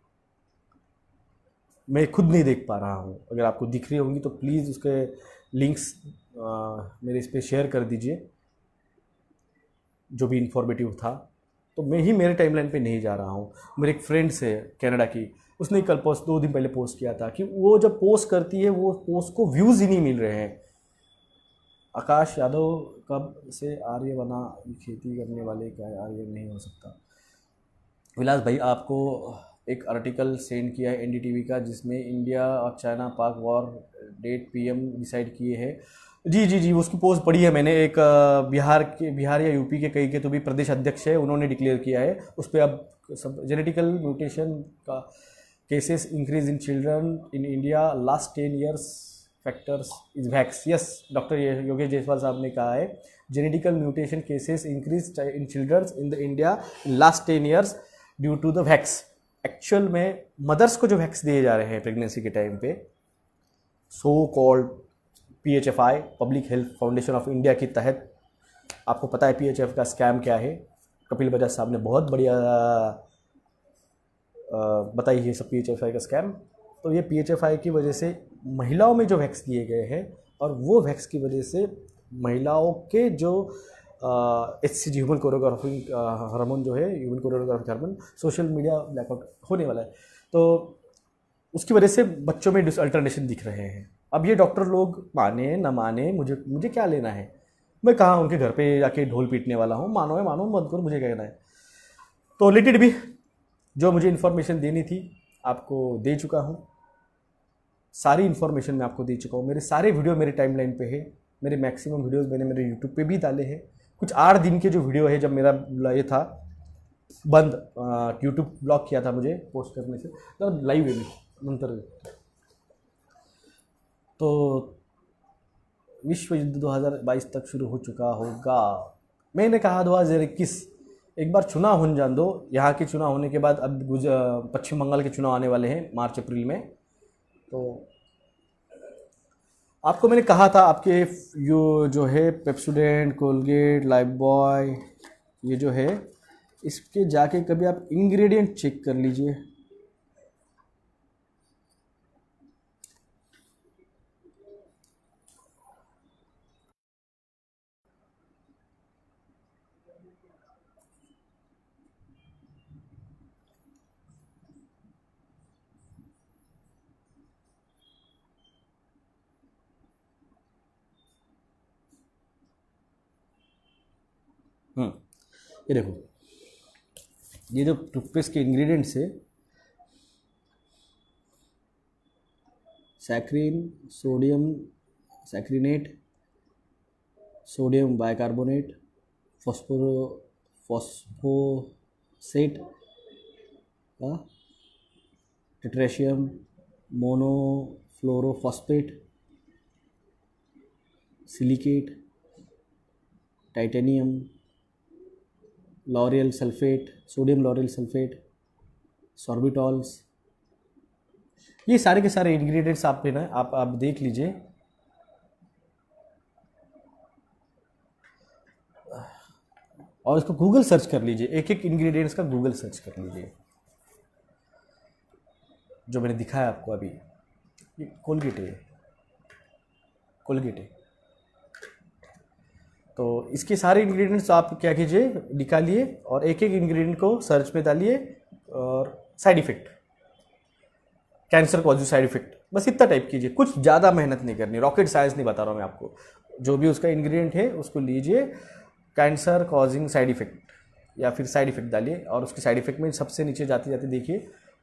मैं खुद नहीं देख पा रहा हूँ। अगर आपको दिख रही होंगी तो प्लीज़ उसके लिंक्स मेरे इस पर शेयर कर दीजिए, जो भी इंफॉर्मेटिव था। तो मैं ही मेरे टाइमलाइन पे नहीं जा रहा हूँ। मेरे एक फ्रेंड्स है कनाडा की, उसने कल पोस्ट 2 दिन पहले पोस्ट किया था कि वो जब पोस्ट करती है वो पोस्ट को व्यूज़ ही नहीं मिल रहे हैं। आकाश यादव कब से आर्य बना, खेती करने वाले क्या आर्य नहीं हो सकता। विलास भाई, आपको एक आर्टिकल सेंड किया है एनडीटीवी का, जिसमें इंडिया और चाइना पाक वॉर डेट पीएम डिसाइड किए हैं। जी जी जी, उसकी पोस्ट पढ़ी है मैंने। एक बिहार या यूपी के कई के तो भी प्रदेश अध्यक्ष है, उन्होंने डिक्लेयर किया है उस पर। अब सब जेनेटिकल म्यूटेशन का cases increase in children in India last 10 years, factors is vax. Yes, doctor Yogesh Jaiswal साहब ने कहा है genetical mutation cases increase in children in the India last 10 years due to the vax. Actual में mothers को जो wax दिए जा रहे हैं प्रेगनेंसी के टाइम पे, so called PHFI, public health foundation of India के तहत, आपको पता है PHF का स्कैम क्या है। कपिल बजाज साहब ने बहुत बढ़िया बताई है सब PHFI का स्कैम। तो ये PHFI की वजह से महिलाओं में जो वैक्स दिए गए हैं, और वो वैक्स की वजह से महिलाओं के जो HCG ह्यूमन कोरियोग्राफिक हार्मोन जो है, human choreographic hormone, social media blackout होने वाला है। तो उसकी वजह से बच्चों में डिसअल्टरनेशन दिख रहे हैं। अब ये डॉक्टर लोग माने न माने, मुझे क्या लेना है। मैं कहाँ उनके घर पे जाके ढोल पीटने वाला हूँ। मानो है मानो, मत करो, मुझे क्या कहना है। तो लेटेड भी जो मुझे इन्फॉर्मेशन देनी थी आपको दे चुका हूँ। सारी इन्फॉर्मेशन मैं आपको दे चुका हूँ। मेरे सारे वीडियो मेरे टाइमलाइन पे है। मेरे मैक्सिमम वीडियोस मैंने मेरे यूट्यूब पे भी डाले हैं। कुछ 8 दिन के जो वीडियो है, जब मेरा ये था बंद, यूट्यूब ब्लॉक किया था मुझे पोस्ट करने से, तो लाइव है नंतर। तो विश्व युद्ध 2022 तक शुरू हो चुका होगा। मैंने कहा 2021 एक बार चुनाव होने जान दो। यहाँ के चुनाव होने के बाद अब पश्चिम बंगाल के चुनाव आने वाले हैं मार्च अप्रैल में। तो आपको मैंने कहा था, आपके जो है पेप्सोडेंट, कोलगेट, लाइफ बॉय, ये जो है, इसके जाके कभी आप इंग्रेडिएंट चेक कर लीजिए। ये देखो, ये जो टूथपेस्ट के इंग्रेडिएंट्स है, saccharin, sodium saccharinate, sodium bicarbonate, phosphate, tetrasodium monofluorophosphate, silicate, titanium, lauryl sulphate, sodium lauryl sulphate, sorbitols. ये सारे के सारे इंग्रेडिएंट्स आप ना आप देख लीजिए। और इसको गूगल सर्च कर लीजिए, एक एक इंग्रेडिएंट्स का गूगल सर्च कर लीजिए। जो मैंने दिखाया आपको अभी, ये कोलगेट है, कोलगेट है। तो इसके सारे इंग्रेडिएंट्स आप क्या कीजिए, निकालिए और एक एक इंग्रेडिएंट को सर्च में डालिए और side effect, cancer causing side effect, बस इतना टाइप कीजिए। कुछ ज़्यादा मेहनत नहीं करनी, रॉकेट साइंस नहीं बता रहा हूँ मैं आपको। जो भी उसका इंग्रेडिएंट है उसको लीजिए, कैंसर कॉजिंग साइड इफेक्ट या फिर साइड इफेक्ट डालिए और उसकी साइड इफेक्ट में सबसे नीचे जाते जाते देखिए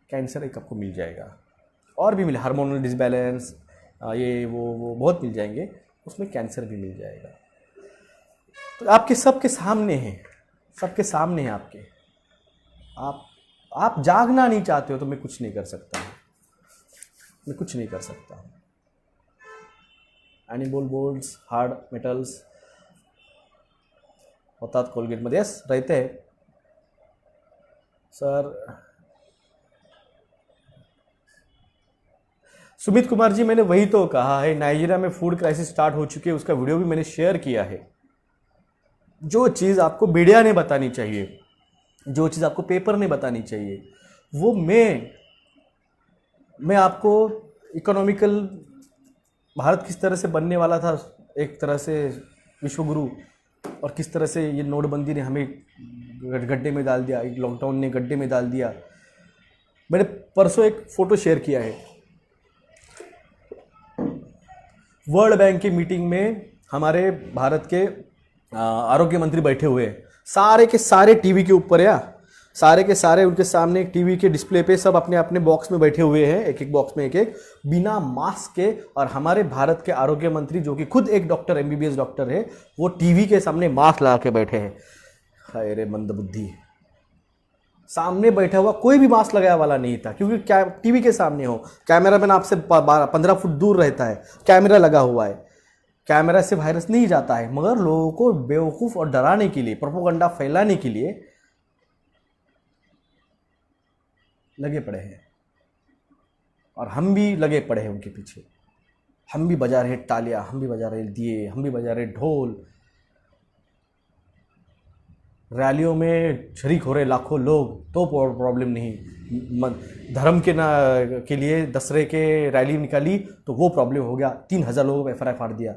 कैंसर एक आपको मिल जाएगा। और भी मिले, हार्मोनल डिसबैलेंस, ये वो बहुत मिल जाएंगे, उसमें कैंसर भी मिल जाएगा। तो आपके सबके सामने है, सबके सामने है आपके। आप जागना नहीं चाहते हो तो मैं कुछ नहीं कर सकता हूँ, मैं कुछ नहीं कर सकता हूँ। ॲनिमल बोल्ट्स, हार्ड मेटल्स होतात कोलगेटमध्ये, यस रहते हैं सर। सुमित कुमार जी, मैंने वही तो कहा है, नाइजीरिया में फूड क्राइसिस स्टार्ट हो चुकी है, उसका वीडियो भी मैंने शेयर किया है। जो चीज़ आपको मीडिया ने बतानी चाहिए, जो चीज़ आपको पेपर ने बतानी चाहिए, वो मैं आपको इकोनॉमिकल भारत किस तरह से बनने वाला था, एक तरह से विश्वगुरु, और किस तरह से ये नोटबंदी ने हमें गड्ढे में डाल दिया, एक लॉकडाउन ने गड्ढे में डाल दिया। मैंने परसों एक फ़ोटो शेयर किया है, वर्ल्ड बैंक की मीटिंग में हमारे भारत के आरोग्य मंत्री बैठे हुए हैं, सारे के सारे टीवी के ऊपर, या सारे के सारे उनके सामने एक टीवी के डिस्प्ले पे सब अपने अपने बॉक्स में बैठे हुए हैं, एक एक बॉक्स में एक एक, बिना मास्क के। और हमारे भारत के आरोग्य मंत्री जो कि खुद एक डॉक्टर, एमबीबीएस डॉक्टर है, वो टीवी के सामने मास्क लगा के बैठे हैं। हाय रे मंदबुद्धि, सामने बैठा हुआ कोई भी मास्क लगाया वाला नहीं था, क्योंकि क्या टीवी के सामने हो, कैमरामैन आपसे 15 फुट दूर रहता है, कैमरा लगा हुआ है, कैमरा से वायरस नहीं जाता है, मगर लोगों को बेवकूफ़ और डराने के लिए, प्रोपोगंडा फैलाने के लिए लगे पड़े हैं। और हम भी लगे पड़े हैं उनके पीछे, हम भी बजा रहे तालियां, हम भी बजा रहे दिए, हम भी बजा रहे ढोल, रैलियों में शरीक हो रहे लाखों लोग, तो प्रॉब्लम नहीं। धर्म के लिए दसरे के रैली निकाली तो वो प्रॉब्लम हो गया, 3000 लोगों को एफआईआर फाड़ दिया।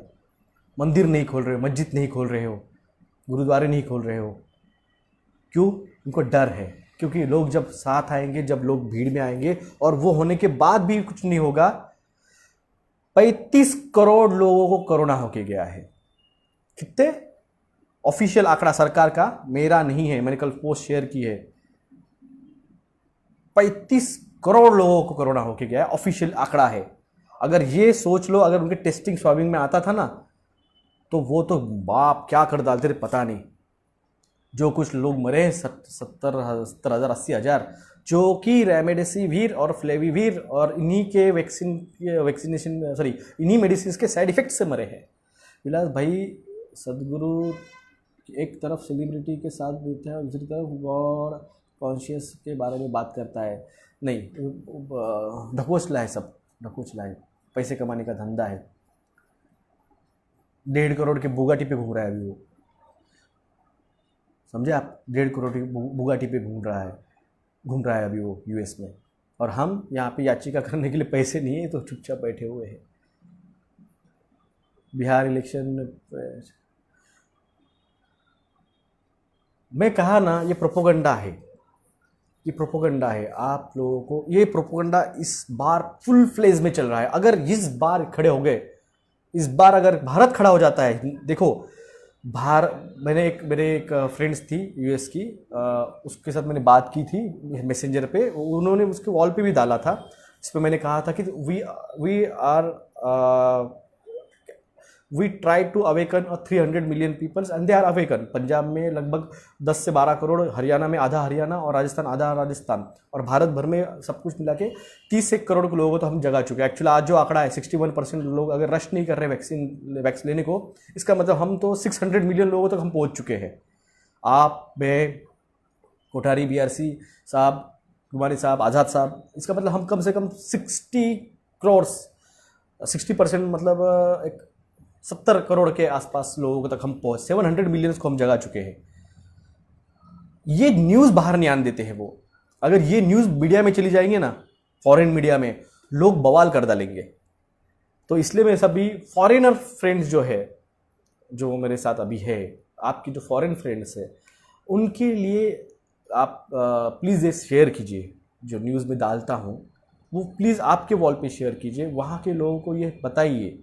मंदिर नहीं खोल रहे हो, मस्जिद नहीं खोल रहे हो, गुरुद्वारे नहीं खोल रहे हो, क्यों? उनको डर है, क्योंकि लोग जब साथ आएंगे, जब लोग भीड़ में आएंगे और वो होने के बाद भी कुछ नहीं होगा। 35 करोड़ लोगों को कोरोना होके गया है। कितने? ऑफिशियल आंकड़ा सरकार का, मेरा नहीं है, मैंने कल पोस्ट शेयर की है। 35 करोड़ लोगों को कोरोना होके गया है, ऑफिशियल आंकड़ा है। अगर ये सोच लो, अगर उनके टेस्टिंग स्वाबिंग में आता था ना, तो वो तो बाप क्या कर डालते थे पता नहीं। जो कुछ लोग मरे हैं, 70,000 80,000, जो कि रेमडेसिविर और फ्लेविविर और इन्हीं के इन्हीं मेडिसिन के साइड इफेक्ट से मरे हैं। विलास भाई, सदगुरु एक तरफ सेलिब्रिटी के साथ बैठा है, दूसरी तरफ गॉड कॉन्शियस के बारे में बात करता है। नहीं, ढकोसला है, सब ढकोसला है, पैसे कमाने का धंधा है। 1.5 करोड़ के बुगाटी पे घूम रहा है अभी वो, समझे आप? 1.5 करोड़ की बुगाटी पे घूम रहा है अभी वो यूएस में। और हम यहाँ पे याचिका करने के लिए पैसे नहीं है तो चुपचाप बैठे हुए हैं। बिहार इलेक्शन, मैं कहा ना, ये प्रोपोगंडा है, ये प्रोपोगंडा है। आप लोगों को ये प्रोपोगंडा इस बार फुल फ्लेज में चल रहा है। अगर इस बार खड़े हो गए, इस बार अगर भारत खड़ा हो जाता है, देखो मेरे एक फ्रेंड्स थी यूएस की, उसके साथ मैंने बात की थी मैसेंजर पे, उन्होंने उसके वॉल पे भी डाला था। इस पर मैंने कहा था कि we try to awaken 300 million peoples and they are awaken. Punjab में लगभग 10 से 12 करोड़, हरियाणा में आधा हरियाणा और राजस्थान आधा राजस्थान, और भारत भर में सब कुछ मिला के 30 से करोड़ के लोगों को तो हम जगा चुके हैं। एक्चुअली आज जो आंकड़ा है 61% लोग अगर रश नहीं कर रहे वैक्सीन लेने को, इसका मतलब हम तो 600 मिलियन लोगों तक हम पहुँच चुके हैं। आप, मैं, कोठारी, बीआरसी साहब, कुमारी साहब, आज़ाद साहब, इसका मतलब हम कम से कम 60 करोड़, 60% मतलब एक 70 करोड़ के आसपास लोगों तक हम पहुंच, 700 मिलियंस को हम जगा चुके हैं। ये न्यूज़ बाहर नहीं आने देते हैं वो। अगर ये न्यूज़ मीडिया में चली जाएंगे ना, फॉरेन मीडिया में, लोग बवाल कर डालेंगे। तो इसलिए मैं सभी फॉरेनर फ्रेंड्स जो है, जो मेरे साथ अभी है, आपकी जो फॉरेन फ्रेंड्स है, उनके लिए आप प्लीज़ ये शेयर कीजिए, जो न्यूज़ में डालता हूँ वो प्लीज़ आपके वॉल पे शेयर कीजिए, वहाँ के लोगों को ये बताइए।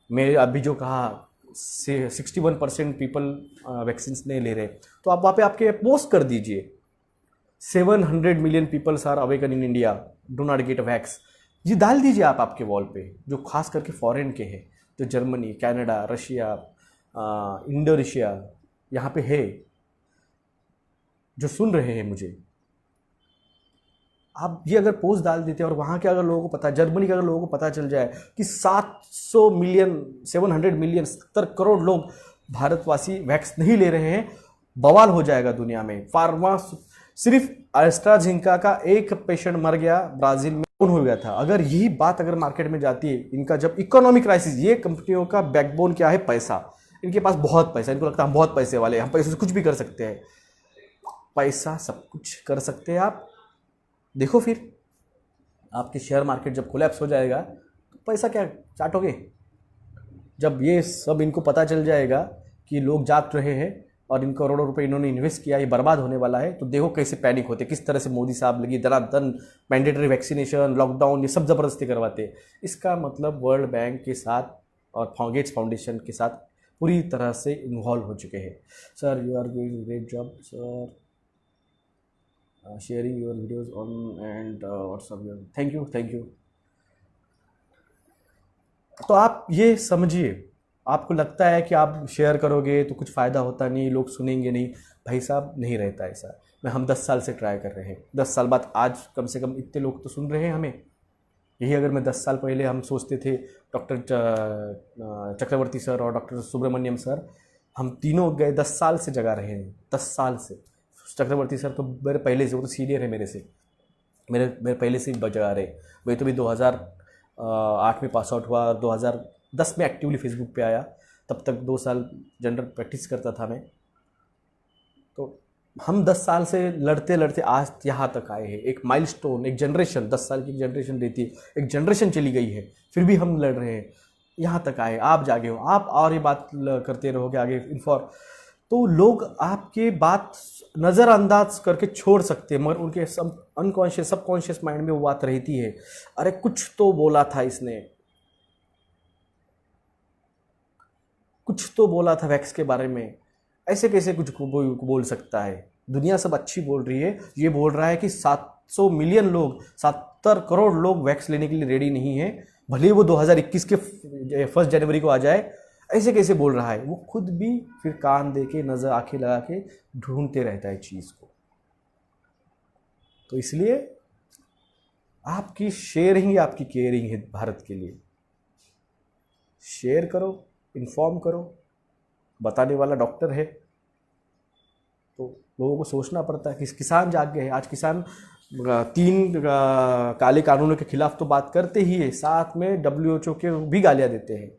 मैं अभी जो कहा से 61% पीपल वैक्सीन नहीं ले रहे, तो आप वहाँ पे आपके पोस्ट कर दीजिए 700 million peoples are awaken in India, do not get vax, ये डाल दीजिए आप आपके वॉल पे, जो खास करके फॉरेन के हैं, जो जर्मनी, कनाडा, रशिया, इंडोनेशिया यहाँ पे है, जो सुन रहे हैं मुझे। आप ये अगर पोस्ट डाल देते हैं और वहाँ के अगर लोगों को पता, जर्मनी के अगर लोगों को पता चल जाए कि 700 मिलियन 700 मिलियन 70 करोड़ लोग भारतवासी वैक्स नहीं ले रहे हैं, बवाल हो जाएगा दुनिया में। फार्मा, सिर्फ एस्ट्राजेनेका का एक पेशेंट मर गया ब्राज़ील में, हो गया था। अगर यही बात अगर मार्केट में जाती है, इनका जब इकोनॉमिक क्राइसिस, ये कंपनियों का बैकबोन क्या है? पैसा। इनके पास बहुत पैसा, इनको लगता है हम बहुत पैसे वाले, हम पैसे से कुछ भी कर सकते हैं। पैसा सब कुछ कर सकते हैं आप। देखो फिर आपके शेयर मार्केट जब कोलैप्स हो जाएगा तो पैसा क्या चाटोगे? जब ये सब इनको पता चल जाएगा कि लोग जाग रहे हैं और इन करोड़ों रुपए इन्होंने इन्वेस्ट किया, ये बर्बाद होने वाला है, तो देखो कैसे पैनिक होते, किस तरह से मोदी साहब लगी दरादन मैंडेटरी वैक्सीनेशन, लॉकडाउन, ये सब ज़बरदस्ती करवाते। इसका मतलब वर्ल्ड बैंक के साथ और गेट्स फाउंडेशन के साथ पूरी तरह से इन्वॉल्व हो चुके हैं। Sir you are doing great job sir, sharing your videos on and WhatsApp. Thank you. तो आप ये समझिए, आपको लगता है कि आप शेयर करोगे तो कुछ फ़ायदा होता नहीं, लोग सुनेंगे नहीं, भाई साहब नहीं रहता ऐसा। हम 10 साल से ट्राई कर रहे हैं, 10 साल बाद आज कम से कम इतने लोग तो सुन रहे हैं हमें। यही अगर मैं 10 साल पहले हम सोचते थे, डॉक्टर चक्रवर्ती सर और डॉक्टर सुब्रमण्यम सर, हम तीनों गए 10 साल से जगा रहे हैं, 10 साल से। चक्रवर्ती सर तो मेरे पहले से, वो तो सीनियर है मेरे से, मेरे पहले से बजा रहे। वही तो भी 2008 में पास आउट हुआ, 2010 में एक्टिवली फेसबुक पे आया, तब तक 2 साल जनरल प्रैक्टिस करता था मैं। तो हम 10 साल से लड़ते लड़ते आज यहाँ तक आए हैं। एक माइलस्टोन, एक जनरेशन, 10 साल की जनरेशन रहती है, एक जनरेशन चली गई है, फिर भी हम लड़ रहे हैं, यहाँ तक आए। आप जागे हो, आप और ये बात करते रहोगे आगे तो लोग आपके बात नज़रअंदाज करके छोड़ सकते हैं, मगर उनके सब अनकॉन्शियस सबकॉन्शियस माइंड में वो बात रहती है, अरे कुछ तो बोला था इसने, कुछ तो बोला था वैक्स के बारे में, ऐसे कैसे कुछ बोल सकता है? दुनिया सब अच्छी बोल रही है, ये बोल रहा है कि 700 मिलियन लोग, 70 करोड़ लोग वैक्स लेने के लिए रेडी नहीं है, भले वो 2021 के 1 जनवरी को आ जाए। ऐसे कैसे बोल रहा है? वो खुद भी फिर कान दे के, नज़र आंखें लगा के ढूंढते रहता है चीज़ को। तो इसलिए आपकी शेयरिंग ही आपकी केयरिंग है भारत के लिए। शेयर करो, इन्फॉर्म करो, बताने वाला डॉक्टर है, तो लोगों को सोचना पड़ता है कि किसान जाग गए हैं। आज किसान 3 काले कानूनों के खिलाफ तो बात करते ही है, साथ में WHO के भी गालियाँ देते हैं।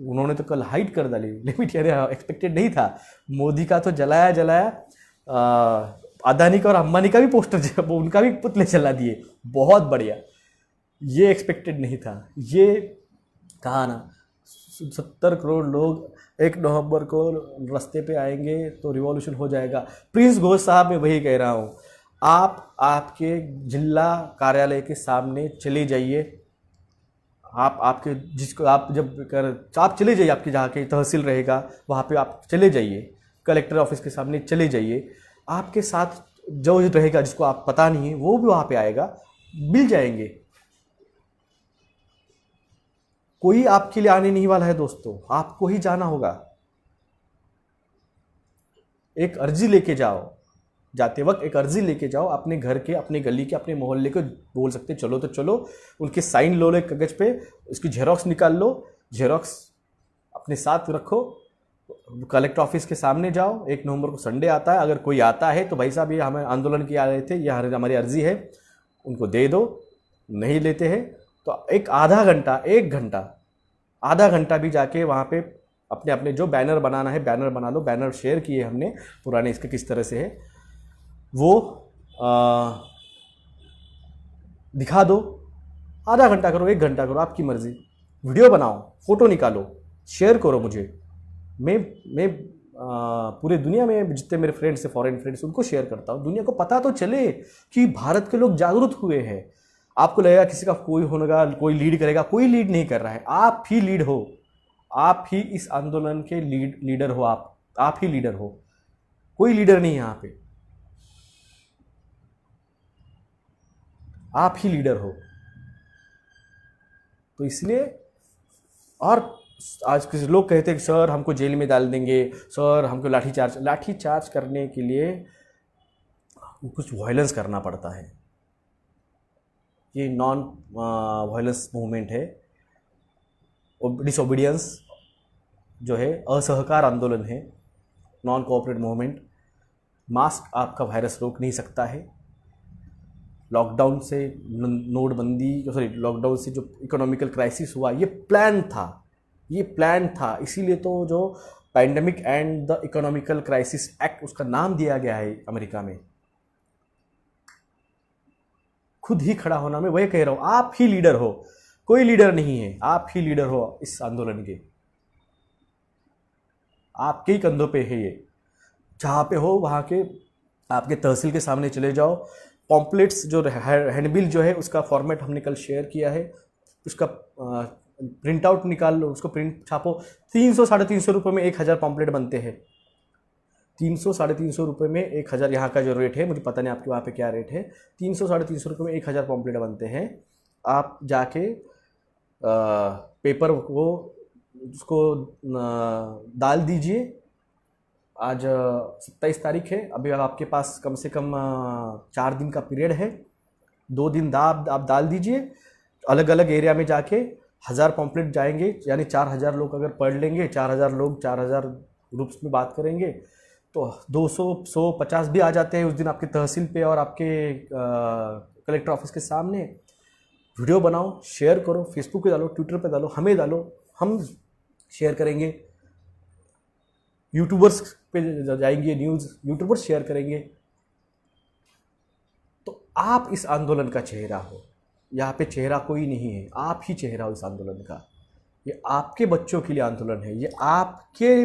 उन्होंने तो कल हाइड कर डाली, लिमिट एक्सपेक्टेड नहीं था। मोदी का तो जलाया, अदानी का और अंबानी का भी पोस्टर, उनका भी पुतले जला दिए, बहुत बढ़िया। ये एक्सपेक्टेड नहीं था। ये कहा ना 70 करोड़ लोग 1 नवंबर को रास्ते पे आएंगे तो रिवॉल्यूशन हो जाएगा। प्रिंस घोष साहब, मैं वही कह रहा हूँ, आप आपके जिला कार्यालय के सामने चले जाइए, आपके जिसको आप आप चले जाइए, आपके जहाँ के तहसील रहेगा वहाँ पे आप चले जाइए, कलेक्टर ऑफिस के सामने चले जाइए, आपके साथ जो रहेगा जिसको आप पता नहीं है वो भी वहाँ पे आएगा, मिल जाएंगे। कोई आपके लिए आने नहीं वाला है दोस्तों, आपको ही जाना होगा। एक अर्जी लेके जाओ, जाते वक्त एक अर्जी लेके जाओ, अपने घर के, अपने गली के, अपने मोहल्ले को बोल सकते चलो तो चलो, उनके साइन लो एक कागज पे, उसकी जेरोक्स निकाल लो, जेरोक्स अपने साथ रखो, कलेक्टर ऑफिस के सामने जाओ। 1 नवंबर को संडे आता है, अगर कोई आता है तो भाई साहब ये हमें आंदोलन किया रहे थे, यह हमारी अर्जी है, उनको दे दो। नहीं लेते हैं तो एक आधा घंटा, 1 घंटा, आधा घंटा भी जाके वहाँ पे अपने अपने जो बैनर बनाना है बैनर बना लो। बैनर शेयर किए हमने पुराने, इसके किस तरह से है वो दिखा दो। आधा घंटा करो, 1 घंटा करो, आपकी मर्जी। वीडियो बनाओ, फोटो निकालो, शेयर करो मुझे। मैं पूरे दुनिया में जितने मेरे फ्रेंड्स हैं, फॉरेन फ्रेंड्स, उनको शेयर करता हूँ। दुनिया को पता तो चले कि भारत के लोग जागरूक हुए हैं। आपको लगेगा किसी का कोई होगा, कोई लीड करेगा, कोई लीड नहीं कर रहा है, आप ही लीड हो। आप ही इस आंदोलन के लीडर हो। आप ही लीडर हो, कोई लीडर नहीं है यहाँ पे, आप ही लीडर हो। तो इसलिए, और आज कुछ लोग कहते हैं कि सर हमको जेल में डाल देंगे, सर हमको लाठीचार्ज करने के लिए कुछ वायलेंस करना पड़ता है। ये नॉन वायलेंस मूवमेंट है, डिसोबीडियंस जो है, असहकार आंदोलन है, नॉन कोऑपरेट मूवमेंट। मास्क आपका वायरस रोक नहीं सकता है। लॉकडाउन से, नोटबंदी, सॉरी, लॉकडाउन से जो इकोनॉमिकल क्राइसिस हुआ, ये प्लान था। इसीलिए तो जो pandemic and the economical crisis act, उसका नाम दिया गया है अमेरिका में। खुद ही खड़ा होना, मैं वही कह रहा हूं, आप ही लीडर हो, कोई लीडर नहीं है, आप ही लीडर हो इस आंदोलन के। आपके ही कंधों पे है ये। जहाँ पे हो वहाँ के, आपके तहसील के सामने चले जाओ। पॉम्पलेट्स जो हैंडबिल जो है, उसका फॉर्मेट हमने कल शेयर किया है, उसका प्रिंट आउट निकाल लो, उसको प्रिंट छापो। 300-350 रुपये में 1000 पॉम्पलेट बनते हैं। 300-350 रुपये में 1000, यहाँ का जो रेट है, मुझे पता नहीं आपके वहाँ पे क्या रेट है। 300-350 रुपये में 1000 पॉम्पलेट बनते हैं। आप जाके पेपर को, उसको डाल दीजिए। आज 27 तारीख है, अभी आपके पास कम से कम 4 दिन का पीरियड है। 2 दिन आप डाल दीजिए। अलग अलग एरिया में जाके 1000 पॉम्पलेट जाएंगे, यानी 4000 लोग अगर पढ़ लेंगे, 4000 लोग 4000 ग्रुप्स में बात करेंगे, तो 200-150 भी आ जाते हैं उस दिन आपके तहसील पे और आपके कलेक्टर ऑफिस के सामने। वीडियो बनाओ, शेयर करो, फेसबुक पे डालो, ट्विटर पे डालो, हमें डालो, हम शेयर करेंगे। यूट्यूबर्स पे जाएंगे, न्यूज़ यूट्यूबर्स शेयर करेंगे। तो आप इस आंदोलन का चेहरा हो। यहाँ पे चेहरा कोई नहीं है, आप ही चेहरा हो इस आंदोलन का। ये आपके बच्चों के लिए आंदोलन है, ये आपके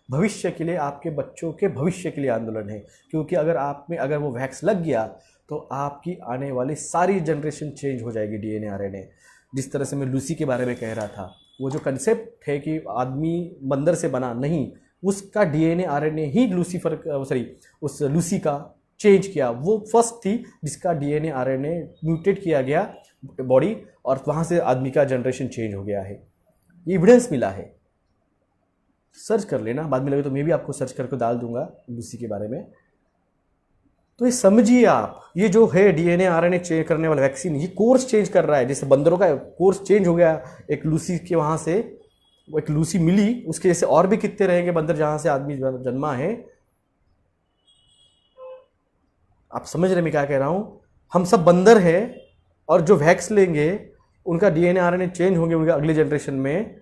भविष्य के लिए, आपके बच्चों के भविष्य के लिए आंदोलन है। क्योंकि अगर वो वैक्स लग गया तो आपकी आने वाली सारी जनरेशन चेंज हो जाएगी, डीएनए आरएनए। जिस तरह से मैं लूसी के बारे में कह रहा था, वो जो कंसेप्ट है कि आदमी बंदर से बना, नहीं, उसका डीएनए आरएनए ही उस लूसी का चेंज किया। वो फर्स्ट थी जिसका डीएनए आरएनए म्यूटेट किया गया बॉडी, और वहाँ से आदमी का जनरेशन चेंज हो गया है। ये एविडेंस मिला है, सर्च कर लेना। बाद में लगे तो मैं भी आपको सर्च करके डाल दूंगा लूसी के बारे में। तो ये समझिए आप, ये जो है डीएनए आरएनए चेंज करने वाला वैक्सीन, ये कोर्स चेंज कर रहा है। जैसे बंदरों का कोर्स चेंज हो गया एक लूसी के, वहाँ से वो एक लूसी मिली, उसके जैसे और भी कितने रहेंगे बंदर जहाँ से आदमी जन्मा है। आप समझ रहे मैं क्या कह रहा हूँ? हम सब बंदर हैं, और जो वैक्स लेंगे उनका डीएनए आरएनए चेंज होंगे उनके अगले जनरेशन में,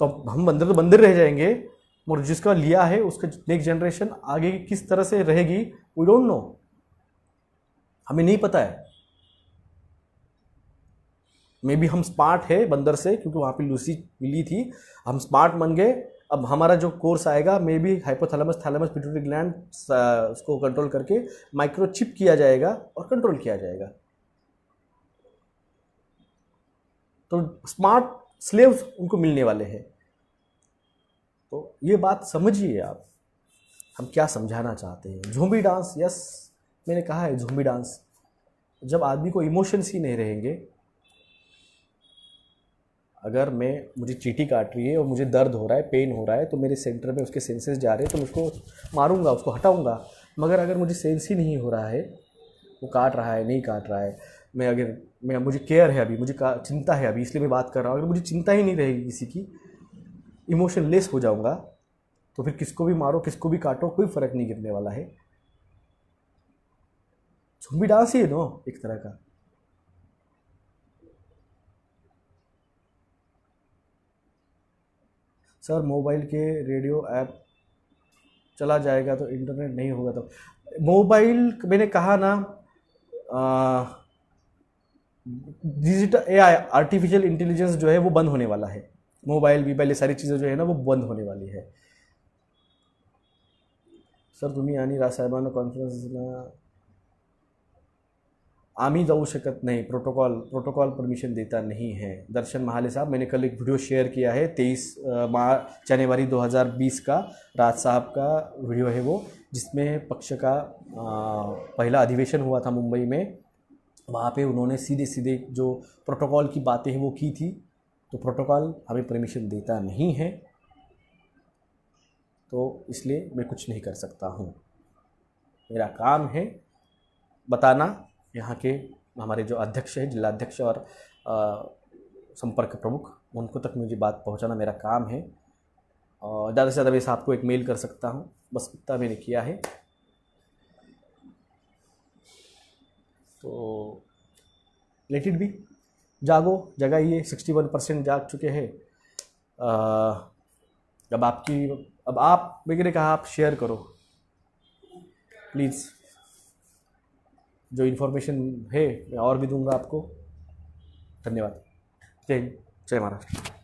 तो हम बंदर तो बंदर रह जाएंगे, और जिसका लिया है उसका नेक्स्ट जनरेशन आगे किस तरह से रहेगी, वी डोंट नो, हमें नहीं पता है। मे बी हम स्मार्ट है बंदर से, क्योंकि वहाँ पे लूसी मिली थी, हम स्मार्ट बन गए। अब हमारा जो कोर्स आएगा, may be hypothalamus, thalamus, pituitary gland, उसको कंट्रोल करके माइक्रोचिप किया जाएगा और कंट्रोल किया जाएगा। तो स्मार्ट स्लेव्स उनको मिलने वाले हैं। तो ये बात समझिए आप, हम क्या समझाना चाहते हैं। ज़ोंबी डांस, यस, मैंने कहा है ज़ोंबी डांस। जब आदमी को इमोशंस ही नहीं रहेंगे, अगर मुझे चींटी काट रही है और मुझे दर्द हो रहा है, पेन हो रहा है, तो मेरे सेंटर में उसके सेंसेस जा रहे हैं, तो मैं उसको मारूंगा, उसको हटाऊंगा। मगर अगर मुझे सेंस ही नहीं हो रहा है, वो काट रहा है, नहीं काट रहा है, मुझे केयर है अभी, मुझे चिंता है अभी, इसलिए मैं बात कर रहा हूँ। अगर मुझे चिंता ही नहीं रहेगी किसी की, इमोशन लेस हो जाऊंगा, तो फिर किसको भी मारो, किसको भी काटो, कोई फर्क नहीं गिरने वाला है। ज़ोंबी डांस ही है नो, एक तरह का। सर मोबाइल के रेडियो ऐप चला जाएगा तो इंटरनेट नहीं होगा तो? मोबाइल, मैंने कहा ना, डिजिटल एआई आर्टिफिशियल इंटेलिजेंस जो है वो बंद होने वाला है, मोबाइल ये सारी चीज़ें जो है ना वो बंद होने वाली है। सर तुम्ही आणि साहेबांना कॉन्फरन्सला आम्ही जाऊ शकत नहीं, प्रोटोकॉल परमिशन देता नहीं है। दर्शन महाले साहब, मैंने कल एक वीडियो शेयर किया है 23 जनवरी 2020 का, राज साहब का वीडियो है वो, जिसमें पक्ष का पहला अधिवेशन हुआ था मुंबई में। वहाँ पे उन्होंने सीधे सीधे जो प्रोटोकॉल की बातें हैं वो की थी। तो प्रोटोकॉल हमें परमिशन देता नहीं है, तो इसलिए मैं कुछ नहीं कर सकता हूँ। मेरा काम है बताना, यहाँ के हमारे जो अध्यक्ष हैं, जिला अध्यक्ष और संपर्क प्रमुख, उनको तक मुझे बात पहुँचाना मेरा काम है। और ज़्यादा से ज़्यादा मैं आपको एक मेल कर सकता हूँ, बस इतना मैंने किया है। तो लेट इट बी, जागो, जगाइए। 61% जाग चुके हैं। अब आप मैंने कहा आप शेयर करो प्लीज़, जो इन्फॉर्मेशन है मैं और भी दूंगा आपको। धन्यवाद। जय हिंद, जय महाराष्ट्र।